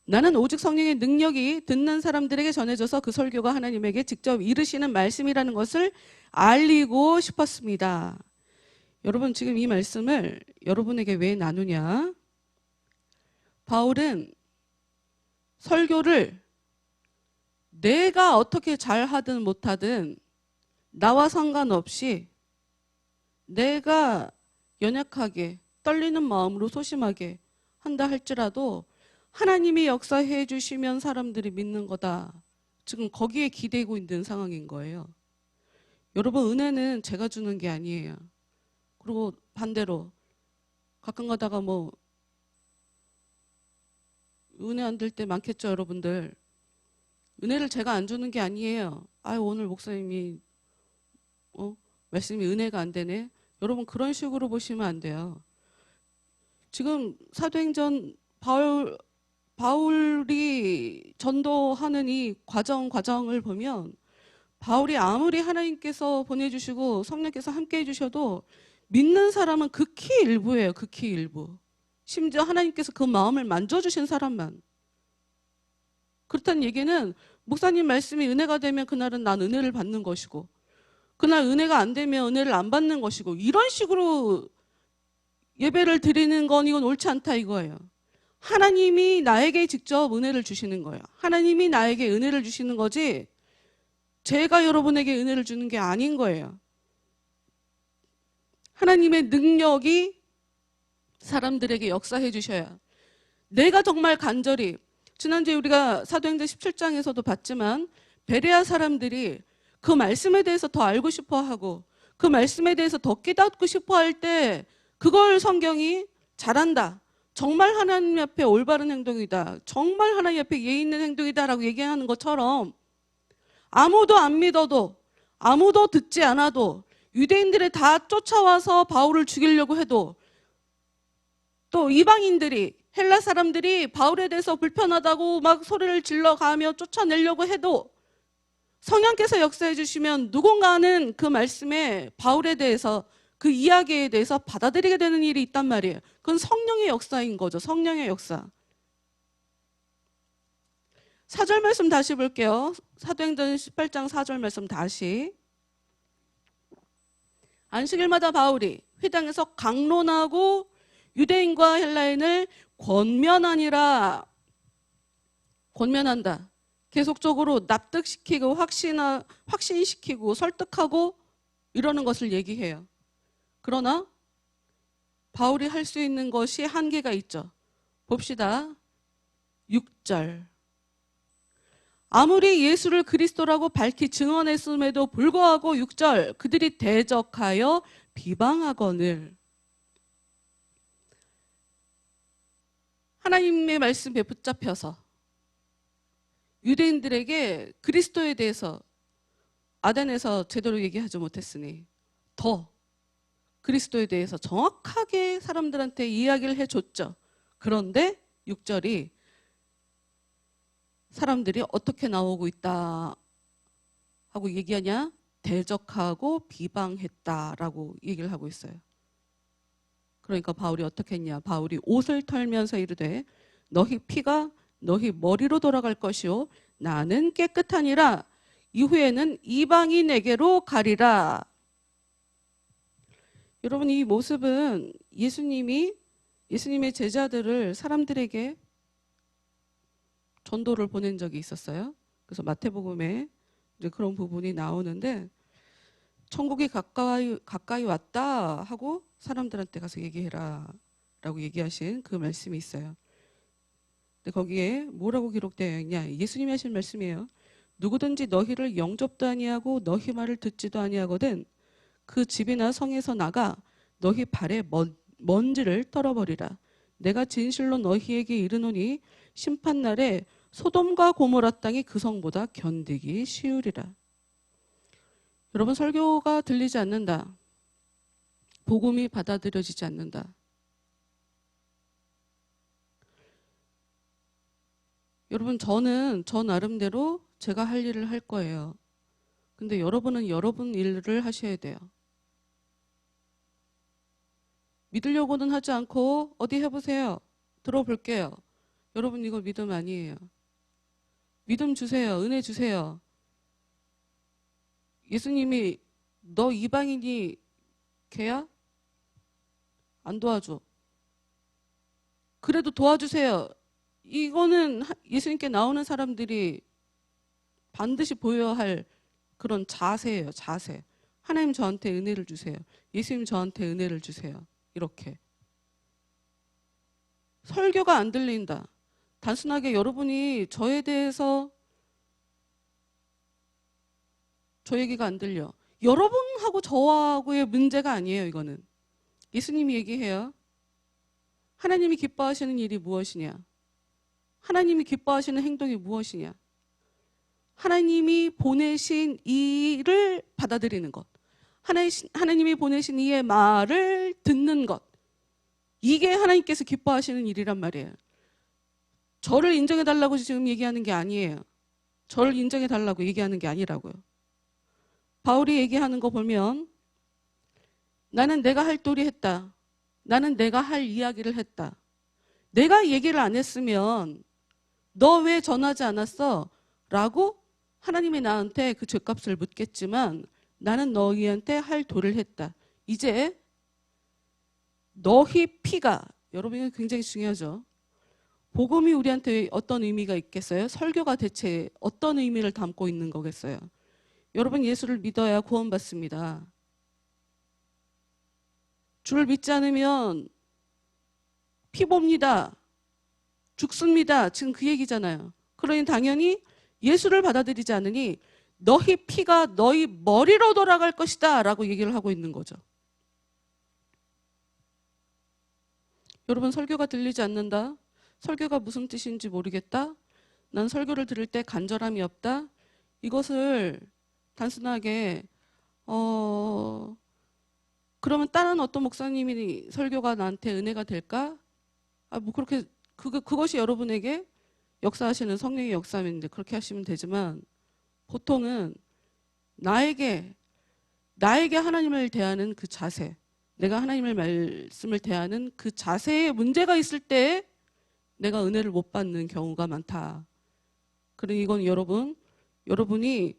나는 오직 성령의 능력이 듣는 사람들에게 전해져서 그 설교가 하나님에게 직접 이르시는 말씀이라는 것을 알리고 싶었습니다. 여러분 지금 이 말씀을 여러분에게 왜 나누냐? 바울은 설교를 내가 어떻게 잘하든 못하든 나와 상관없이 내가 연약하게 떨리는 마음으로 소심하게 한다 할지라도 하나님이 역사해 주시면 사람들이 믿는 거다. 지금 거기에 기대고 있는 상황인 거예요. 여러분 은혜는 제가 주는 게 아니에요. 그리고 반대로 가끔 가다가 뭐 은혜 안 될 때 많겠죠, 여러분들. 은혜를 제가 안 주는 게 아니에요. 아유 오늘 목사님이 말씀이 은혜가 안 되네. 여러분 그런 식으로 보시면 안 돼요. 지금 사도행전 바울이 전도하는 이 과정을 보면 바울이 아무리 하나님께서 보내주시고 성령께서 함께 해주셔도 믿는 사람은 극히 일부예요. 극히 일부. 심지어 하나님께서 그 마음을 만져주신 사람만. 그렇다는 얘기는 목사님 말씀이 은혜가 되면 그날은 난 은혜를 받는 것이고 그날 은혜가 안 되면 은혜를 안 받는 것이고 이런 식으로 예배를 드리는 건 이건 옳지 않다 이거예요. 하나님이 나에게 직접 은혜를 주시는 거예요. 하나님이 나에게 은혜를 주시는 거지 제가 여러분에게 은혜를 주는 게 아닌 거예요. 하나님의 능력이 사람들에게 역사해 주셔야 내가 정말 간절히 지난주에 우리가 사도행전 17장에서도 봤지만 베레아 사람들이 그 말씀에 대해서 더 알고 싶어 하고 그 말씀에 대해서 더 깨닫고 싶어 할 때 그걸 성경이 잘한다. 정말 하나님 앞에 올바른 행동이다. 정말 하나님 앞에 예의 있는 행동이다라고 얘기하는 것처럼 아무도 안 믿어도 아무도 듣지 않아도 유대인들이 다 쫓아와서 바울을 죽이려고 해도 또 이방인들이 헬라 사람들이 바울에 대해서 불편하다고 막 소리를 질러가며 쫓아내려고 해도 성령께서 역사해 주시면 누군가는 그 말씀에 바울에 대해서 그 이야기에 대해서 받아들이게 되는 일이 있단 말이에요. 그건 성령의 역사인 거죠. 성령의 역사. 4절 말씀 다시 볼게요. 사도행전 18장 4절 말씀 다시. 안식일마다 바울이 회당에서 강론하고 유대인과 헬라인을 권면하니라. 권면한다. 계속적으로 납득시키고 확신시키고 설득하고 이러는 것을 얘기해요. 그러나 바울이 할 수 있는 것이 한계가 있죠. 봅시다. 6절. 아무리 예수를 그리스도라고 밝히 증언했음에도 불구하고 6절 그들이 대적하여 비방하거늘. 하나님의 말씀에 붙잡혀서 유대인들에게 그리스도에 대해서 아덴에서 제대로 얘기하지 못했으니 더 그리스도에 대해서 정확하게 사람들한테 이야기를 해줬죠. 그런데 6절이 사람들이 어떻게 나오고 있다 하고 얘기하냐? 대적하고 비방했다라고 얘기를 하고 있어요. 그러니까 바울이 어떻게 했냐? 바울이 옷을 털면서 이르되 너희 피가 너희 머리로 돌아갈 것이요 나는 깨끗하니라. 이후에는 이방인에게로 가리라. 여러분, 이 모습은 예수님의 제자들을 사람들에게 전도를 보낸 적이 있었어요. 그래서 마태복음에 이제 그런 부분이 나오는데 천국이 가까이 왔다 하고 사람들한테 가서 얘기해라 라고 얘기하신 그 말씀이 있어요. 근데 거기에 뭐라고 기록되어 있냐? 예수님이 하신 말씀이에요. 누구든지 너희를 영접도 아니하고 너희 말을 듣지도 아니하거든 그 집이나 성에서 나가 너희 발에 먼지를 떨어버리라. 내가 진실로 너희에게 이르노니 심판날에 소돔과 고모라 땅이 그 성보다 견디기 쉬우리라. 여러분, 설교가 들리지 않는다. 복음이 받아들여지지 않는다. 여러분, 저는 저 나름대로 제가 할 일을 할 거예요. 근데 여러분은 여러분 일을 하셔야 돼요. 믿으려고는 하지 않고 어디 해보세요. 들어볼게요. 여러분, 이거 믿음 아니에요. 믿음 주세요. 은혜 주세요. 예수님이 너 이방인이 걔야? 안 도와줘. 그래도 도와주세요. 이거는 예수님께 나오는 사람들이 반드시 보여야 할 그런 자세예요. 자세. 하나님 저한테 은혜를 주세요. 예수님 저한테 은혜를 주세요. 이렇게. 설교가 안 들린다. 단순하게 여러분이 저에 대해서 저 얘기가 안 들려. 여러분하고 저하고의 문제가 아니에요. 이거는. 예수님이 얘기해요. 하나님이 기뻐하시는 일이 무엇이냐? 하나님이 기뻐하시는 행동이 무엇이냐? 하나님이 보내신 이를 받아들이는 것. 하나님이 보내신 이의 말을 듣는 것. 이게 하나님께서 기뻐하시는 일이란 말이에요. 저를 인정해달라고 지금 얘기하는 게 아니에요. 저를 인정해달라고 얘기하는 게 아니라고요. 바울이 얘기하는 거 보면 나는 내가 할 도리 했다. 나는 내가 할 이야기를 했다. 내가 얘기를 안 했으면 너 왜 전하지 않았어? 라고 하나님이 나한테 그 죄값을 묻겠지만 나는 너희한테 할 도를 했다. 이제 너희 피가, 여러분 이거 굉장히 중요하죠. 복음이 우리한테 어떤 의미가 있겠어요? 설교가 대체 어떤 의미를 담고 있는 거겠어요? 여러분 예수를 믿어야 구원받습니다. 주를 믿지 않으면 피봅니다. 죽습니다. 지금 그 얘기잖아요. 그러니 당연히 예수를 받아들이지 않으니 너희 피가 너희 머리로 돌아갈 것이다 라고 얘기를 하고 있는 거죠. 여러분 설교가 들리지 않는다? 설교가 무슨 뜻인지 모르겠다? 난 설교를 들을 때 간절함이 없다? 이것을 단순하게 그러면 다른 어떤 목사님이 설교가 나한테 은혜가 될까? 뭐 그렇게 그것이 여러분에게 역사하시는 성령의 역사인데 그렇게 하시면 되지만 보통은 나에게 하나님을 대하는 그 자세, 내가 하나님의 말씀을 대하는 그 자세에 문제가 있을 때 내가 은혜를 못 받는 경우가 많다. 그러니 이건 여러분이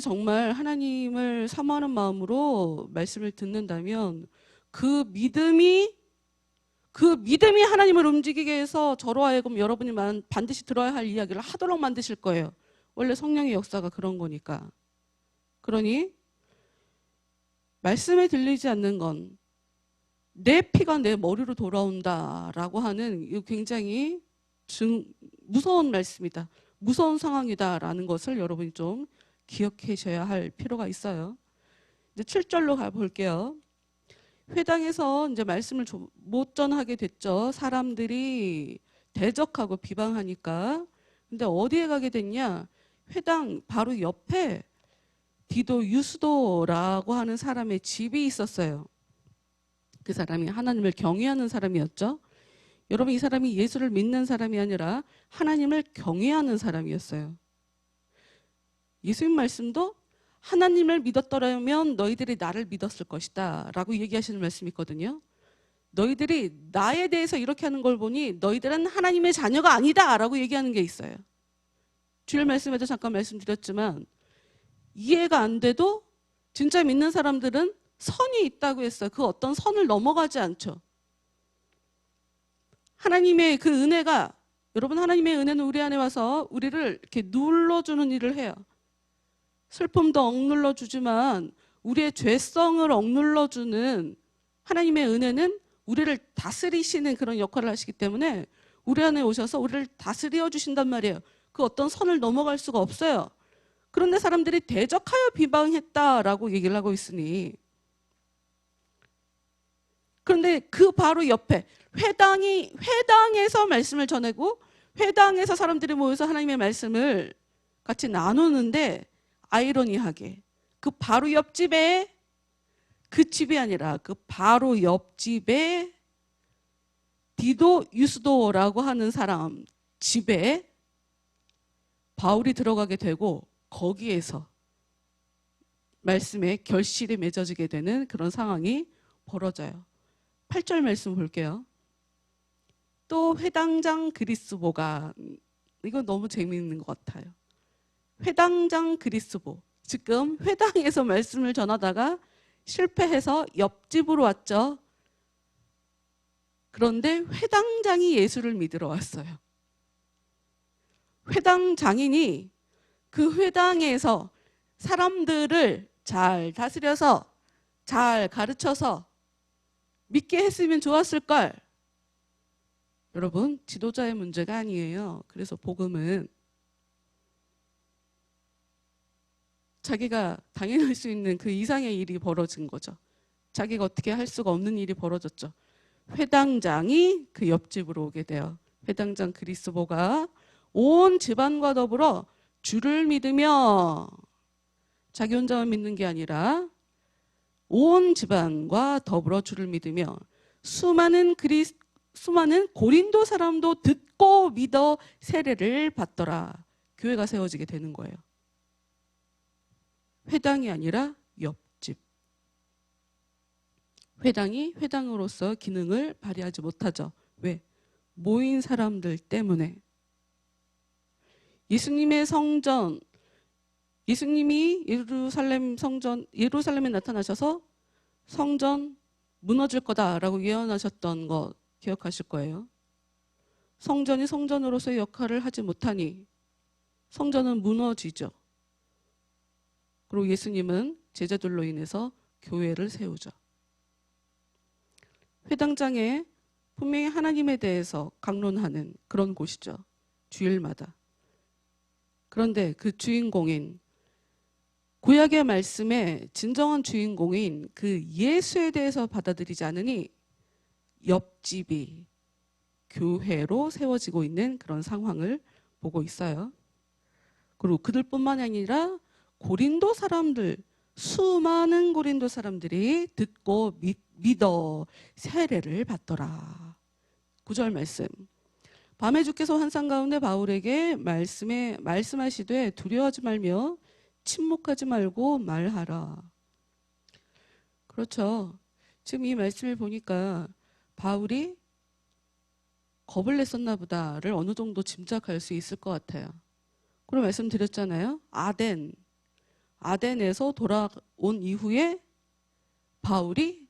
정말 하나님을 사모하는 마음으로 말씀을 듣는다면 그 믿음이 하나님을 움직이게 해서 저로 하여금 여러분이 반드시 들어야 할 이야기를 하도록 만드실 거예요. 원래 성령의 역사가 그런 거니까. 그러니 말씀에 들리지 않는 건 내 피가 내 머리로 돌아온다라고 하는 이거 굉장히 무서운 말씀이다. 무서운 상황이다라는 것을 여러분이 좀 기억하셔야 할 필요가 있어요. 이제 7절로 가볼게요. 회당에서 이제 말씀을 못 전하게 됐죠. 사람들이 대적하고 비방하니까. 근데 어디에 가게 됐냐? 회당 바로 옆에 디도 유스도라고 하는 사람의 집이 있었어요. 그 사람이 하나님을 경외하는 사람이었죠. 여러분 이 사람이 예수를 믿는 사람이 아니라 하나님을 경외하는 사람이었어요. 예수님 말씀도 하나님을 믿었더라면 너희들이 나를 믿었을 것이다 라고 얘기하시는 말씀이 있거든요. 너희들이 나에 대해서 이렇게 하는 걸 보니 너희들은 하나님의 자녀가 아니다 라고 얘기하는 게 있어요. 주일 말씀에도 잠깐 말씀드렸지만 이해가 안 돼도 진짜 믿는 사람들은 선이 있다고 했어요. 그 어떤 선을 넘어가지 않죠. 하나님의 그 은혜가, 여러분 하나님의 은혜는 우리 안에 와서 우리를 이렇게 눌러주는 일을 해요. 슬픔도 억눌러 주지만 우리의 죄성을 억눌러 주는 하나님의 은혜는 우리를 다스리시는 그런 역할을 하시기 때문에 우리 안에 오셔서 우리를 다스려 주신단 말이에요. 그 어떤 선을 넘어갈 수가 없어요. 그런데 사람들이 대적하여 비방했다라고 얘기를 하고 있으니, 그런데 그 바로 옆에 회당에서 말씀을 전하고 회당에서 사람들이 모여서 하나님의 말씀을 같이 나누는데 아이러니하게 그 바로 옆집에, 그 집이 아니라 그 바로 옆집에 디도 유스도라고 하는 사람 집에 바울이 들어가게 되고 거기에서 말씀에 결실이 맺어지게 되는 그런 상황이 벌어져요. 8절 말씀 볼게요. 또 회당장 그리스보가, 이건 너무 재미있는 것 같아요. 회당장 그리스보, 지금 회당에서 말씀을 전하다가 실패해서 옆집으로 왔죠. 그런데 회당장이 예수를 믿으러 왔어요. 회당 장인이 그 회당에서 사람들을 잘 다스려서 잘 가르쳐서 믿게 했으면 좋았을 걸. 여러분, 지도자의 문제가 아니에요. 그래서 복음은 자기가 당연할 수 있는 그 이상의 일이 벌어진 거죠. 자기가 어떻게 할 수가 없는 일이 벌어졌죠. 회당장이 그 옆집으로 오게 돼요. 회당장 그리스보가 온 집안과 더불어 주를 믿으며, 자기 혼자만 믿는 게 아니라 온 집안과 더불어 주를 믿으며 수많은 고린도 사람도 듣고 믿어 세례를 받더라. 교회가 세워지게 되는 거예요. 회당이 아니라 옆집. 회당이 회당으로서 기능을 발휘하지 못하죠. 왜? 모인 사람들 때문에. 예수님의 성전, 예수님이 예루살렘에 나타나셔서 성전 무너질 거다라고 예언하셨던 거 기억하실 거예요. 성전이 성전으로서의 역할을 하지 못하니 성전은 무너지죠. 그리고 예수님은 제자들로 인해서 교회를 세우죠. 회당장에 분명히 하나님에 대해서 강론하는 그런 곳이죠. 주일마다. 그런데 그 주인공인 구약의 말씀의 진정한 주인공인 그 예수에 대해서 받아들이지 않으니 옆집이 교회로 세워지고 있는 그런 상황을 보고 있어요. 그리고 그들뿐만 아니라 고린도 사람들, 수많은 고린도 사람들이 듣고 믿어 세례를 받더라. 9절 말씀. 밤에 주께서 환상 가운데 바울에게 말씀하시되 두려워하지 말며 침묵하지 말고 말하라. 그렇죠. 지금 이 말씀을 보니까 바울이 겁을 냈었나 보다를 어느 정도 짐작할 수 있을 것 같아요. 그리고 말씀드렸잖아요. 아덴에서 돌아온 이후에 바울이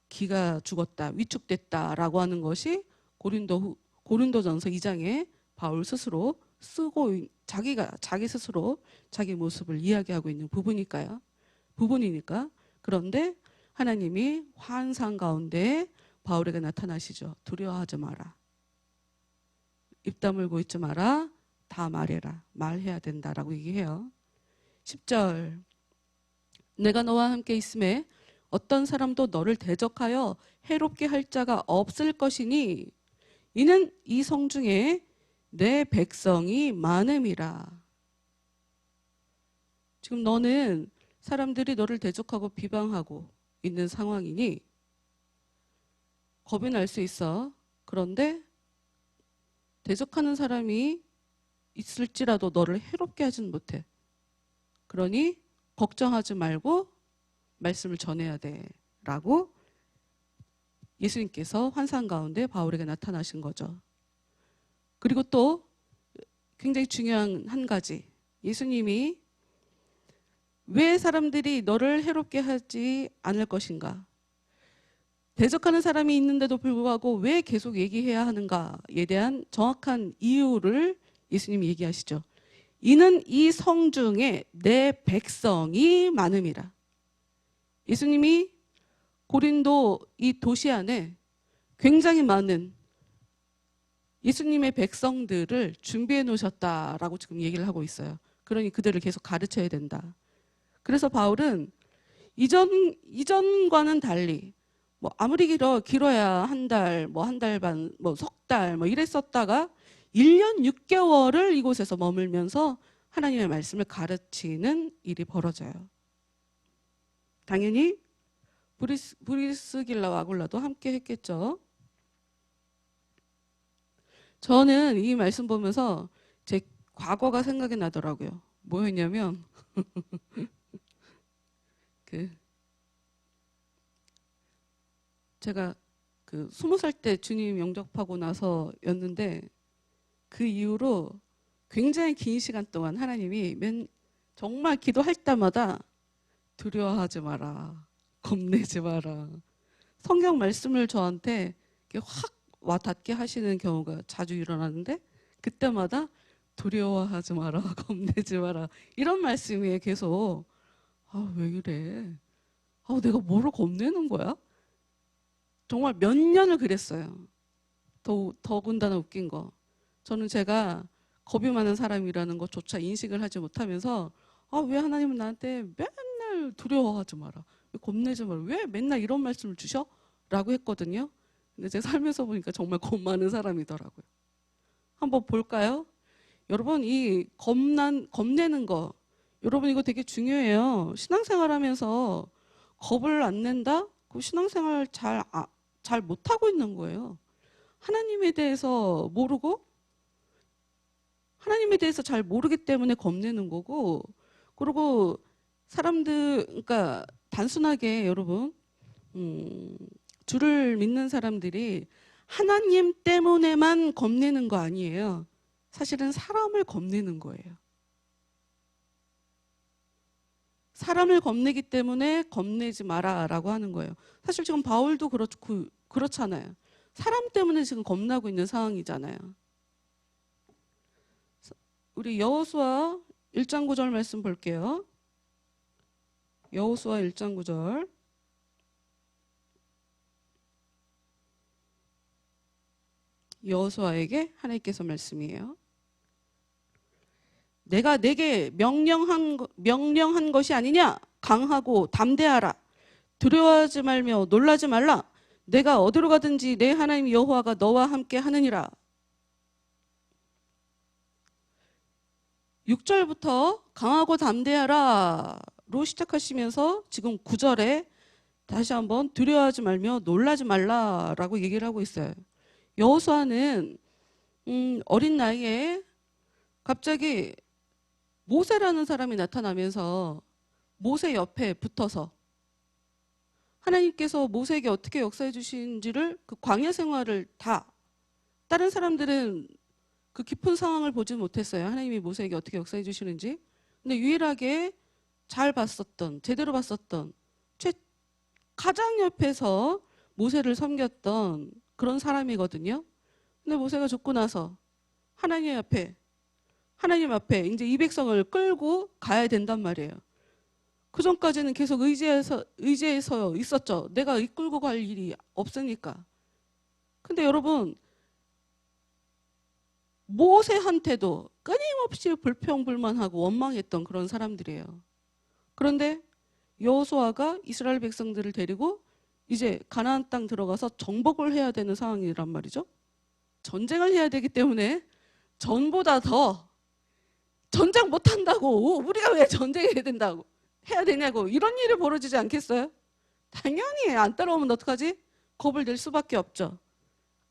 기가 죽었다, 위축됐다라고 하는 것이 고린도전서 2장에 바울 스스로 쓰고 자기 스스로 자기 모습을 이야기하고 있는 부분이니까. 그런데 하나님이 환상 가운데 바울에게 나타나시죠. 두려워하지 마라. 입 다물고 있지 마라. 다 말해라. 말해야 된다라고 얘기해요. 10절. 내가 너와 함께 있음에 어떤 사람도 너를 대적하여 해롭게 할 자가 없을 것이니 이는 이 성중에 내 백성이 많음이라. 지금 너는 사람들이 너를 대적하고 비방하고 있는 상황이니 겁이 날 수 있어. 그런데 대적하는 사람이 있을지라도 너를 해롭게 하진 못해. 그러니 걱정하지 말고 말씀을 전해야 돼 라고 예수님께서 환상 가운데 바울에게 나타나신 거죠. 그리고 또 굉장히 중요한 한 가지, 예수님이 왜 사람들이 너를 해롭게 하지 않을 것인가, 대적하는 사람이 있는데도 불구하고 왜 계속 얘기해야 하는가에 대한 정확한 이유를 예수님이 얘기하시죠. 이는 이 성중에 내 백성이 많음이라. 예수님이 고린도 이 도시 안에 굉장히 많은 예수님의 백성들을 준비해 놓으셨다라고 지금 얘기를 하고 있어요. 그러니 그들을 계속 가르쳐야 된다. 그래서 바울은 이전과는 달리 뭐 아무리 길어야 한 달, 뭐 한 달 반, 뭐 석 달, 뭐 이랬었다가 1년 6개월을 이곳에서 머물면서 하나님의 말씀을 가르치는 일이 벌어져요. 당연히 브리스길라와 아굴라도 함께 했겠죠. 저는 이 말씀 보면서 제 과거가 생각이 나더라고요. 뭐였냐면 제가 20살 때 주님 영접하고 나서였는데 그 이후로 굉장히 긴 시간 동안 하나님이 정말 기도할 때마다 두려워하지 마라, 겁내지 마라, 성경 말씀을 저한테 확 와닿게 하시는 경우가 자주 일어나는데 그때마다 두려워하지 마라, 겁내지 마라 이런 말씀이 계속 왜 이래? 내가 뭐를 겁내는 거야? 정말 몇 년을 그랬어요. 더군다나 웃긴 거, 저는 제가 겁이 많은 사람이라는 것조차 인식을 하지 못하면서 왜 하나님은 나한테 맨날 두려워하지 마라, 왜 겁내지 마라, 왜 맨날 이런 말씀을 주셔? 라고 했거든요. 근데 제가 살면서 보니까 정말 겁 많은 사람이더라고요. 한번 볼까요? 여러분, 이 겁내는 거, 여러분 이거 되게 중요해요. 신앙생활 하면서 겁을 안 낸다? 그 신앙생활 잘 못하고 있는 거예요. 하나님에 대해서 모르고 하나님에 대해서 잘 모르기 때문에 겁내는 거고, 그리고 그러니까 단순하게 여러분 주를 믿는 사람들이 하나님 때문에만 겁내는 거 아니에요. 사실은 사람을 겁내는 거예요. 사람을 겁내기 때문에 겁내지 마라라고 하는 거예요. 사실 지금 바울도 그렇잖아요. 사람 때문에 지금 겁나고 있는 상황이잖아요. 우리 여호수아 1장 9절 말씀 볼게요. 여호수아 1장 9절. 여호수아에게 하나님께서 말씀이에요. 내가 내게 명령한 것이 아니냐? 강하고 담대하라. 두려워하지 말며 놀라지 말라. 내가 어디로 가든지 내 하나님 여호와가 너와 함께 하느니라. 6절부터 강하고 담대하라로 시작하시면서 지금 9절에 다시 한번 두려워하지 말며 놀라지 말라라고 얘기를 하고 있어요. 여호수아는 어린 나이에 갑자기 모세라는 사람이 나타나면서 모세 옆에 붙어서 하나님께서 모세에게 어떻게 역사해 주신지를 그 광야 생활을 다 다른 사람들은 그 깊은 상황을 보지 못했어요. 하나님이 모세에게 어떻게 역사해 주시는지. 근데 유일하게 잘 봤었던, 제대로 봤었던, 가장 옆에서 모세를 섬겼던 그런 사람이거든요. 근데 모세가 죽고 나서 하나님 앞에 이제 이 백성을 끌고 가야 된단 말이에요. 그 전까지는 계속 의지해서 있었죠. 내가 이끌고 갈 일이 없으니까. 근데 여러분, 모세한테도 끊임없이 불평불만하고 원망했던 그런 사람들이에요. 그런데 여호수아가 이스라엘 백성들을 데리고 이제 가나안 땅 들어가서 정복을 해야 되는 상황이란 말이죠. 전쟁을 해야 되기 때문에 전보다 더 전쟁 못한다고 우리가 왜 전쟁을 해야 되냐고 이런 일이 벌어지지 않겠어요? 당연히 안 따라오면 어떡하지? 겁을 낼 수밖에 없죠.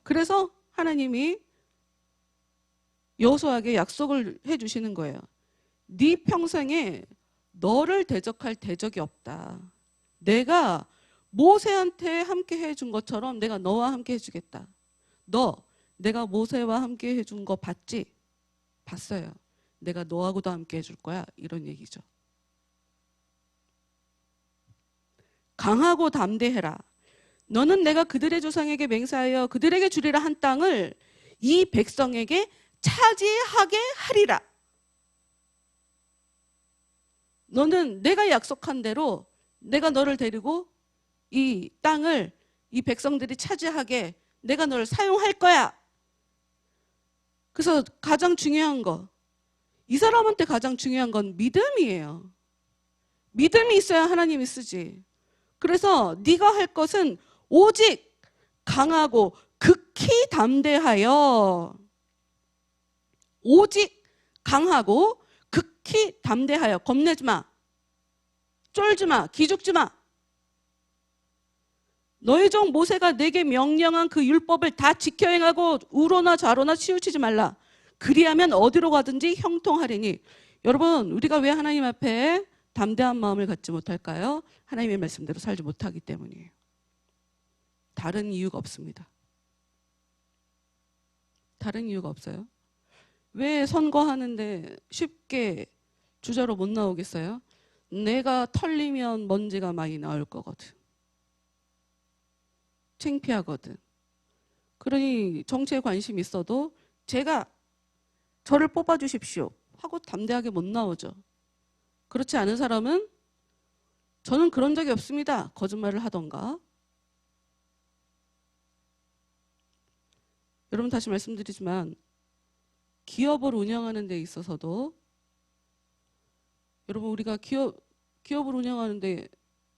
그래서 하나님이 여호수아에게 약속을 해주시는 거예요. 네 평생에 너를 대적할 대적이 없다. 내가 모세한테 함께 해준 것처럼 내가 너와 함께 해주겠다. 내가 모세와 함께 해준 거 봤지? 봤어요. 내가 너하고도 함께 해줄 거야. 이런 얘기죠. 강하고 담대해라. 너는 내가 그들의 조상에게 맹세하여 그들에게 주리라 한 땅을 이 백성에게 차지하게 하리라. 너는 내가 약속한 대로 내가 너를 데리고 이 땅을 이 백성들이 차지하게 내가 너를 사용할 거야. 그래서 가장 중요한 거, 이 사람한테 가장 중요한 건 믿음이에요. 믿음이 있어야 하나님이 쓰지. 그래서 네가 할 것은 오직 강하고 극히 담대하여, 오직 강하고 극히 담대하여. 겁내지 마, 쫄지 마, 기죽지 마. 너희 종 모세가 내게 명령한 그 율법을 다 지켜 행하고 우로나 좌로나 치우치지 말라. 그리하면 어디로 가든지 형통하리니. 여러분, 우리가 왜 하나님 앞에 담대한 마음을 갖지 못할까요? 하나님의 말씀대로 살지 못하기 때문이에요. 다른 이유가 없습니다. 다른 이유가 없어요. 왜 선거하는데 쉽게 주자로 못 나오겠어요? 내가 털리면 먼지가 많이 나올 거거든. 창피하거든. 그러니 정치에 관심 있어도 저를 뽑아주십시오 하고 담대하게 못 나오죠. 그렇지 않은 사람은 저는 그런 적이 없습니다. 거짓말을 하던가. 여러분, 다시 말씀드리지만 기업을 운영하는 데 있어서도 여러분, 우리가 기업을 운영하는데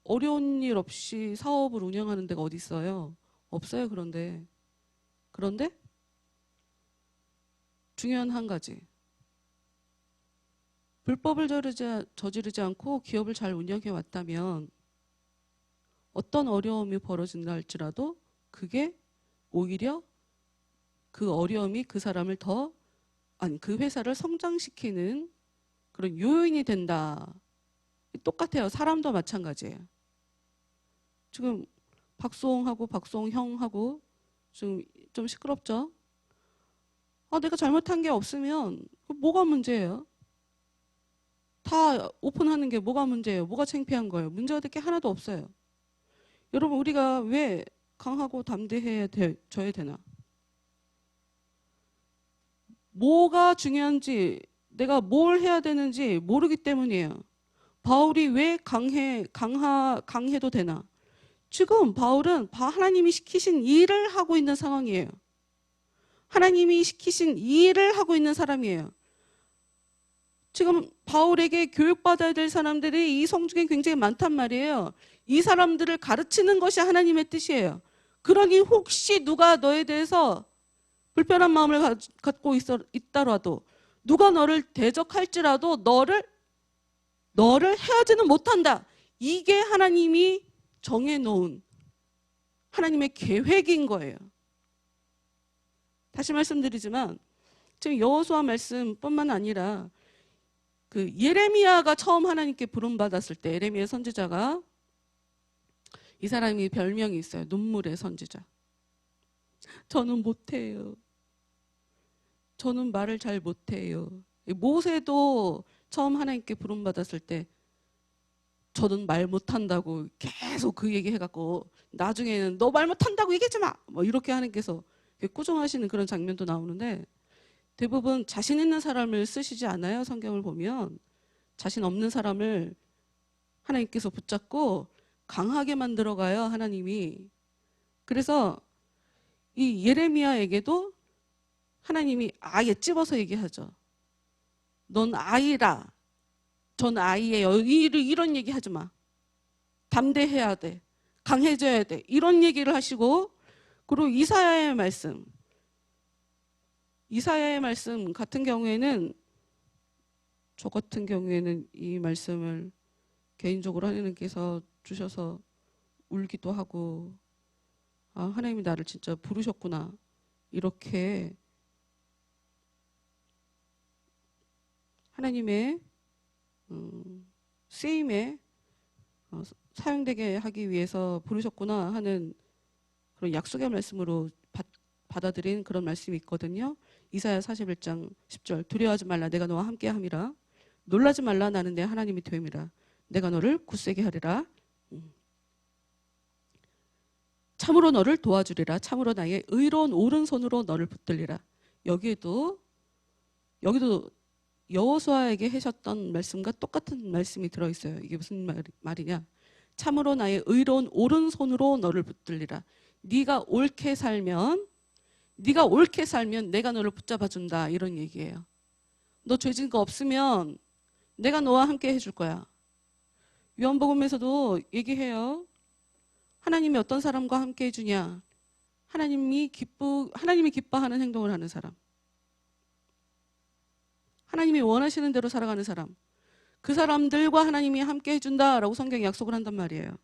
어려운 일 없이 사업을 운영하는 데가 어디 있어요? 없어요. 그런데 중요한 한 가지, 불법을 저지르지 않고 기업을 잘 운영해 왔다면 어떤 어려움이 벌어진다 할지라도 그게 오히려 그 어려움이 그 사람을 그 회사를 성장시키는 그런 요인이 된다. 똑같아요. 사람도 마찬가지예요. 지금 박수홍하고 박수홍형하고 좀 시끄럽죠? 내가 잘못한 게 없으면 뭐가 문제예요? 다 오픈하는 게 뭐가 문제예요? 뭐가 창피한 거예요? 문제가 될 게 하나도 없어요. 여러분, 우리가 왜 강하고 담대해져야 되나? 뭐가 중요한지, 내가 뭘 해야 되는지 모르기 때문이에요. 바울이 왜 강해도 되나? 지금 바울은 하나님이 시키신 일을 하고 있는 상황이에요. 하나님이 시키신 일을 하고 있는 사람이에요. 지금 바울에게 교육받아야 될 사람들이 이 성중에 굉장히 많단 말이에요. 이 사람들을 가르치는 것이 하나님의 뜻이에요. 그러니 혹시 누가 너에 대해서 불편한 마음을 갖고 있더라도, 누가 너를 대적할지라도 너를 해하지는 못한다. 이게 하나님이 정해놓은 하나님의 계획인 거예요. 다시 말씀드리지만 지금 여호수아 말씀뿐만 아니라 그 예레미야가 처음 하나님께 부름받았을 때, 예레미야 선지자가, 이 사람이 별명이 있어요. 눈물의 선지자. 저는 못해요. 저는 말을 잘 못해요. 모세도 처음 하나님께 부름받았을 때 저는 말 못한다고 계속 그 얘기 해갖고 나중에는 너 말 못한다고 얘기하지 마! 뭐 이렇게 하나님께서 꾸중하시는 그런 장면도 나오는데, 대부분 자신 있는 사람을 쓰시지 않아요. 성경을 보면 자신 없는 사람을 하나님께서 붙잡고 강하게 만들어가요. 하나님이. 그래서 이 예레미야에게도 하나님이 아예 찝어서 얘기하죠. 넌 아이라. 전 아이예요. 이런 얘기 하지 마. 담대해야 돼. 강해져야 돼. 이런 얘기를 하시고, 그리고 이사야의 말씀 같은 경우에는, 저 같은 경우에는 이 말씀을 개인적으로 하나님께서 주셔서 울기도 하고, 아, 하나님이 나를 진짜 부르셨구나, 이렇게 하나님의 쓰임에 사용되게 하기 위해서 부르셨구나 하는 그런 약속의 말씀으로 받아들인 그런 말씀이 있거든요. 이사야 41장 10절. 두려워하지 말라. 내가 너와 함께 함이라. 놀라지 말라. 나는 내 하나님이 됨이라. 내가 너를 굳세게 하리라. 참으로 너를 도와주리라. 참으로 나의 의로운 오른손으로 너를 붙들리라. 여기도 여호수아에게 하셨던 말씀과 똑같은 말씀이 들어있어요. 이게 무슨 말이냐? 참으로 나의 의로운 오른손으로 너를 붙들리라. 네가 옳게 살면 내가 너를 붙잡아준다, 이런 얘기예요. 너 죄진 거 없으면 내가 너와 함께 해줄 거야. 요한복음에서도 얘기해요. 하나님이 어떤 사람과 함께 해주냐? 하나님이 기뻐하는 행동을 하는 사람, 하나님이 원하시는 대로 살아가는 사람, 그 사람들과 하나님이 함께 해준다라고 성경이 약속을 한단 말이에요.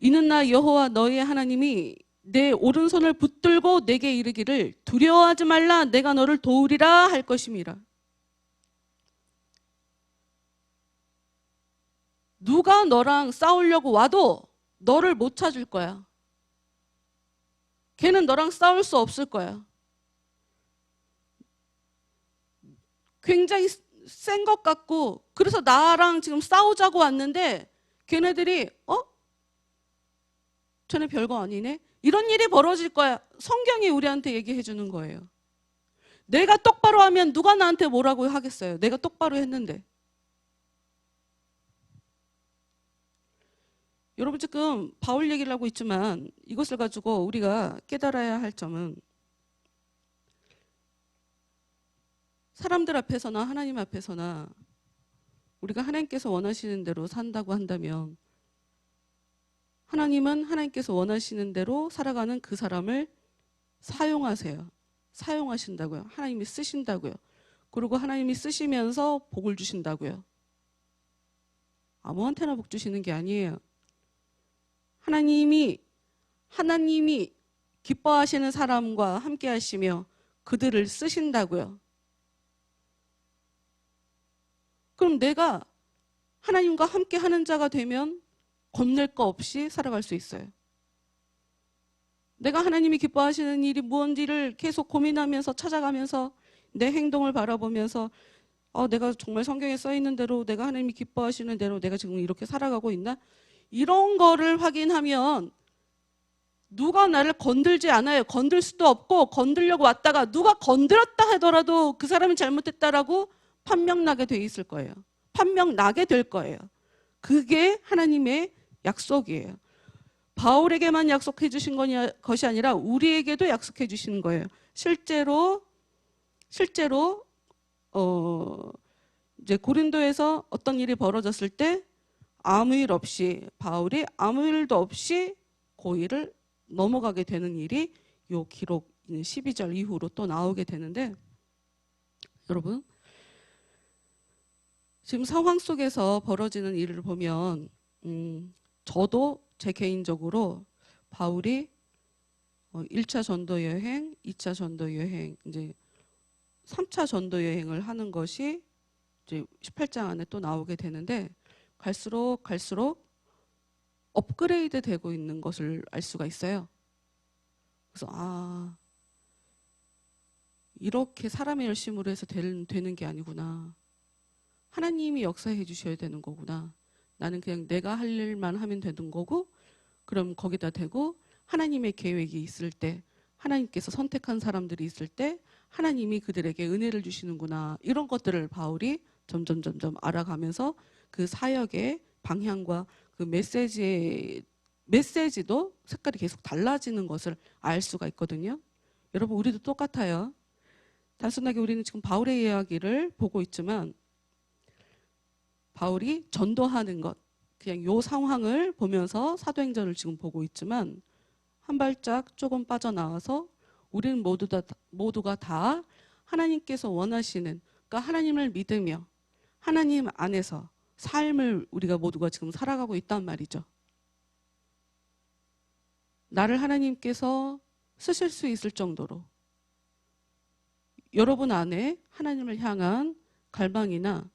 이는 나 여호와 너희의 하나님이 내 오른손을 붙들고 내게 이르기를 두려워하지 말라. 내가 너를 도우리라 할 것임이라. 누가 너랑 싸우려고 와도 너를 못 찾을 거야. 걔는 너랑 싸울 수 없을 거야. 굉장히 센 것 같고, 그래서 나랑 지금 싸우자고 왔는데 걔네들이 쟤네 별거 아니네? 이런 일이 벌어질 거야. 성경이 우리한테 얘기해 주는 거예요. 내가 똑바로 하면 누가 나한테 뭐라고 하겠어요? 내가 똑바로 했는데. 여러분, 지금 바울 얘기를 하고 있지만 이것을 가지고 우리가 깨달아야 할 점은, 사람들 앞에서나 하나님 앞에서나 우리가 하나님께서 원하시는 대로 산다고 한다면, 하나님은 하나님께서 원하시는 대로 살아가는 그 사람을 사용하신다고요. 하나님이 쓰신다고요. 그리고 하나님이 쓰시면서 복을 주신다고요. 아무한테나 복 주시는 게 아니에요. 하나님이 기뻐하시는 사람과 함께 하시며 그들을 쓰신다고요. 그럼 내가 하나님과 함께 하는 자가 되면 겁낼 거 없이 살아갈 수 있어요. 내가 하나님이 기뻐하시는 일이 무언지를 계속 고민하면서 찾아가면서 내 행동을 바라보면서 내가 정말 성경에 써 있는 대로 내가 하나님이 기뻐하시는 대로 내가 지금 이렇게 살아가고 있나? 이런 거를 확인하면 누가 나를 건들지 않아요. 건들 수도 없고 건들려고 왔다가 누가 건드렸다 하더라도 그 사람이 잘못했다라고 판명 나게 돼 있을 거예요. 판명 나게 될 거예요. 그게 하나님의 약속이에요. 바울에게만 약속해 주신 것이 아니라 우리에게도 약속해 주시는 거예요. 실제로 이제 고린도에서 어떤 일이 벌어졌을 때 아무 일 없이 바울이 아무 일도 없이 고의를 넘어가게 되는 일이 요 기록 12절 이후로 또 나오게 되는데, 여러분 지금 상황 속에서 벌어지는 일을 보면 저도 제 개인적으로 바울이 1차 전도 여행, 2차 전도 여행, 이제 3차 전도 여행을 하는 것이 이제 18장 안에 또 나오게 되는데, 갈수록 업그레이드 되고 있는 것을 알 수가 있어요. 그래서 이렇게 사람의 열심으로 해서 되는 게 아니구나. 하나님이 역사해 주셔야 되는 거구나. 나는 그냥 내가 할 일만 하면 되는 거고, 그럼 거기다 대고 하나님의 계획이 있을 때, 하나님께서 선택한 사람들이 있을 때 하나님이 그들에게 은혜를 주시는구나. 이런 것들을 바울이 점점 알아가면서 그 사역의 방향과 그 메시지도 색깔이 계속 달라지는 것을 알 수가 있거든요. 여러분, 우리도 똑같아요. 단순하게 우리는 지금 바울의 이야기를 보고 있지만, 바울이 전도하는 것, 그냥 요 상황을 보면서 사도행전을 지금 보고 있지만, 한 발짝 조금 빠져나와서 우리는 모두가 다 하나님께서 원하시는, 그러니까 하나님을 믿으며 하나님 안에서 삶을 우리가 모두가 지금 살아가고 있단 말이죠. 나를 하나님께서 쓰실 수 있을 정도로 여러분 안에 하나님을 향한 갈망이나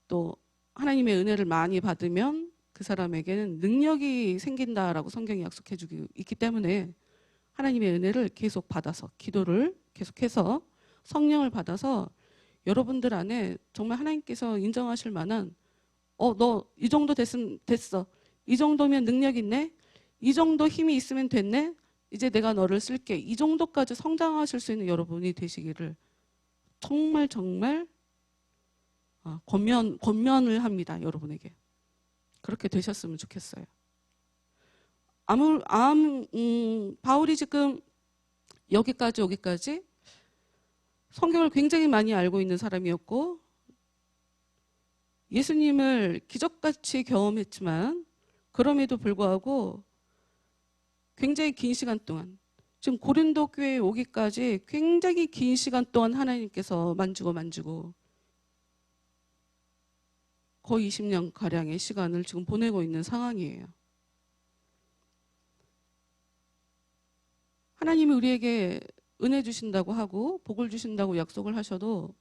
또 하나님의 은혜를 많이 받으면 그 사람에게는 능력이 생긴다라고 성경이 약속해 주고 있기 때문에, 하나님의 은혜를 계속 받아서 기도를 계속해서 성령을 받아서 여러분들 안에 정말 하나님께서 인정하실 만한 너 이 정도 됐어. 이 정도면 능력 있네. 이 정도 힘이 있으면 됐네. 이제 내가 너를 쓸게. 이 정도까지 성장하실 수 있는 여러분이 되시기를 정말 권면을 합니다. 여러분에게. 그렇게 되셨으면 좋겠어요. 바울이 지금 여기까지 성경을 굉장히 많이 알고 있는 사람이었고, 예수님을 기적같이 경험했지만 그럼에도 불구하고 굉장히 긴 시간 동안, 지금 고린도 교회에 오기까지 굉장히 긴 시간 동안 하나님께서 만지고 거의 20년 가량의 시간을 지금 보내고 있는 상황이에요. 하나님이 우리에게 은혜 주신다고 하고 복을 주신다고 약속을 하셔도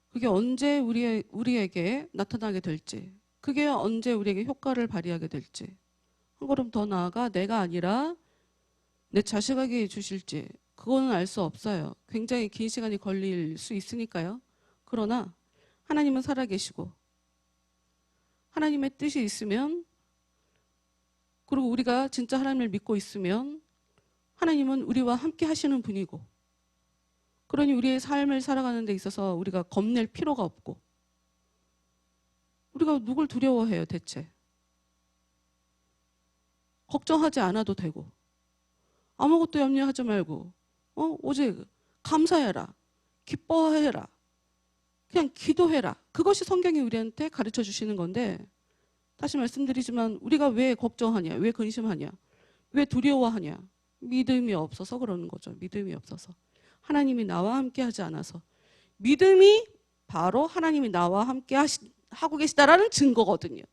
그게 언제 우리에게 나타나게 될지, 그게 언제 우리에게 효과를 발휘하게 될지, 한 걸음 더 나아가 내가 아니라 내 자식에게 주실지, 그거는 알 수 없어요. 굉장히 긴 시간이 걸릴 수 있으니까요. 그러나 하나님은 살아계시고 하나님의 뜻이 있으면, 그리고 우리가 진짜 하나님을 믿고 있으면 하나님은 우리와 함께 하시는 분이고, 그러니 우리의 삶을 살아가는 데 있어서 우리가 겁낼 필요가 없고, 우리가 누굴 두려워해요 대체. 걱정하지 않아도 되고 아무것도 염려하지 말고 오직 감사해라, 기뻐해라, 그냥 기도해라. 그것이 성경이 우리한테 가르쳐 주시는 건데, 다시 말씀드리지만 우리가 왜 걱정하냐, 왜 근심하냐, 왜 두려워하냐? 믿음이 없어서 그러는 거죠. 믿음이 없어서. 하나님이 나와 함께 하지 않아서. 믿음이 바로 하나님이 나와 함께 하고 계시다라는 증거거든요.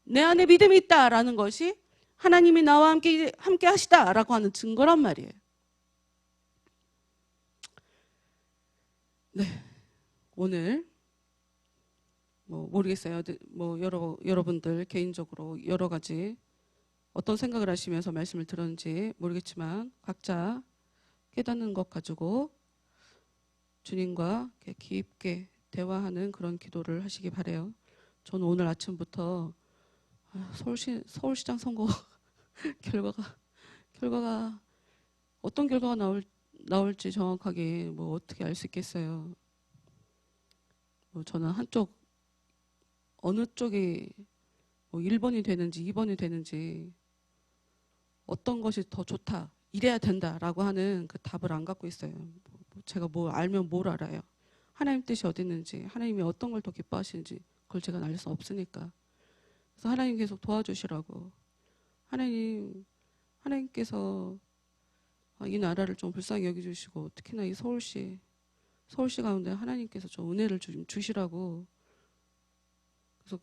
내 안에 믿음이 있다라는 것이 하나님이 나와 함께 하시다라고 하는 증거란 말이에요. 네, 오늘 모르겠어요. 여러분들 개인적으로 여러 가지 어떤 생각을 하시면서 말씀을 들었는지 모르겠지만 각자 깨닫는 것 가지고 주님과 이렇게 깊게 대화하는 그런 기도를 하시기 바래요. 저는 오늘 아침부터 서울시장 선거 결과가 어떤 결과가 나올지 정확하게 뭐 어떻게 알 수 있겠어요. 뭐 저는 어느 쪽이 뭐 1번이 되는지 2번이 되는지 어떤 것이 더 좋다, 이래야 된다라고 하는 그 답을 안 갖고 있어요. 제가 뭐 알면 뭘 알아요. 하나님 뜻이 어디 있는지, 하나님이 어떤 걸 더 기뻐하시는지 그걸 제가 알 수 없으니까. 그래서 하나님 계속 도와주시라고. 하나님께서 이 나라를 좀 불쌍히 여겨주시고 특히나 이 서울시 가운데 하나님께서 좀 은혜를 좀 주시라고. 그래서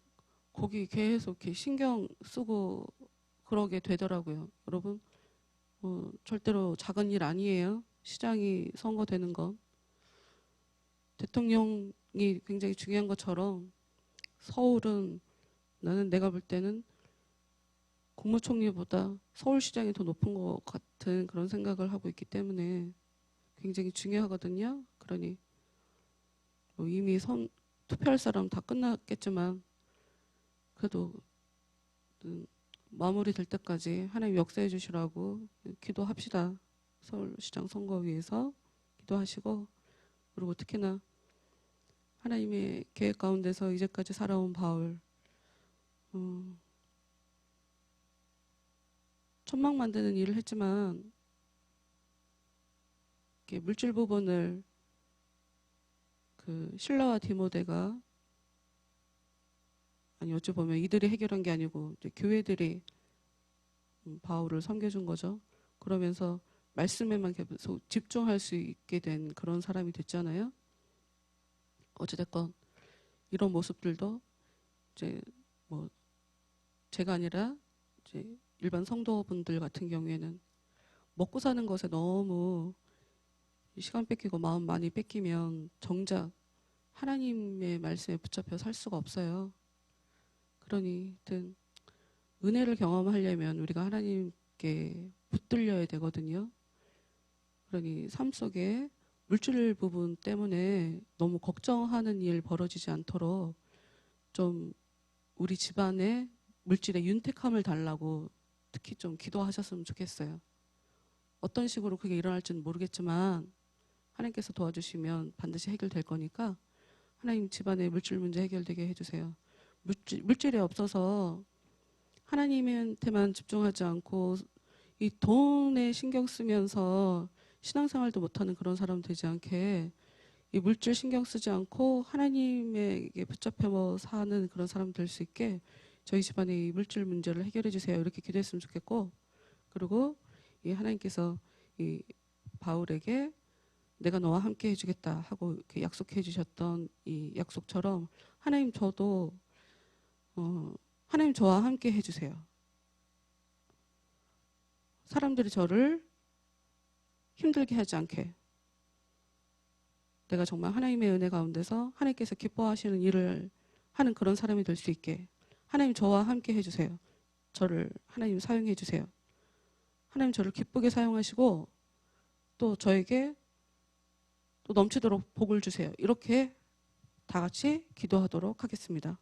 거기 계속 이렇게 신경 쓰고 그러게 되더라고요. 여러분, 절대로 작은 일 아니에요. 시장이 선거되는 건. 대통령이 굉장히 중요한 것처럼 서울은 나는 내가 볼 때는 국무총리보다 서울시장이 더 높은 것 같은 그런 생각을 하고 있기 때문에 굉장히 중요하거든요. 그러니 뭐 이미 투표할 사람 다 끝났겠지만 그래도 마무리될 때까지 하나님 역사해 주시라고 기도합시다. 서울시장 선거 위해서 기도하시고, 그리고 특히나 하나님의 계획 가운데서 이제까지 살아온 바울, 천막 만드는 일을 했지만 이렇게 물질 부분을 그 실라와 디모데가, 아니 어찌 보면 이들이 해결한 게 아니고 이제 교회들이 바울을 섬겨준 거죠. 그러면서 말씀에만 계속 집중할 수 있게 된 그런 사람이 됐잖아요. 어찌됐건 이런 모습들도 이제 뭐 제가 아니라 이제 일반 성도분들 같은 경우에는 먹고 사는 것에 너무 시간 뺏기고 마음 많이 뺏기면 정작 하나님의 말씀에 붙잡혀 살 수가 없어요. 그러니 하여튼 은혜를 경험하려면 우리가 하나님께 붙들려야 되거든요. 그러니 삶 속에 물질 부분 때문에 너무 걱정하는 일 벌어지지 않도록 좀 우리 집안에 물질의 윤택함을 달라고 특히 좀 기도하셨으면 좋겠어요. 어떤 식으로 그게 일어날지는 모르겠지만 하나님께서 도와주시면 반드시 해결될 거니까 하나님 집안의 물질 문제 해결되게 해주세요. 물질이 없어서 하나님한테만 집중하지 않고 이 돈에 신경 쓰면서 신앙생활도 못하는 그런 사람 되지 않게 이 물질 신경 쓰지 않고 하나님에게 붙잡혀 사는 그런 사람 될 수 있게 저희 집안의 이 물질 문제를 해결해 주세요. 이렇게 기도했으면 좋겠고, 그리고 이 하나님께서 이 바울에게 내가 너와 함께 해주겠다 하고 이렇게 약속해 주셨던 이 약속처럼 하나님 저와 함께 해주세요. 사람들이 저를 힘들게 하지 않게 내가 정말 하나님의 은혜 가운데서 하나님께서 기뻐하시는 일을 하는 그런 사람이 될 수 있게 하나님 저와 함께 해주세요. 저를 하나님 사용해 주세요. 하나님 저를 기쁘게 사용하시고 또 저에게 또 넘치도록 복을 주세요. 이렇게 다 같이 기도하도록 하겠습니다.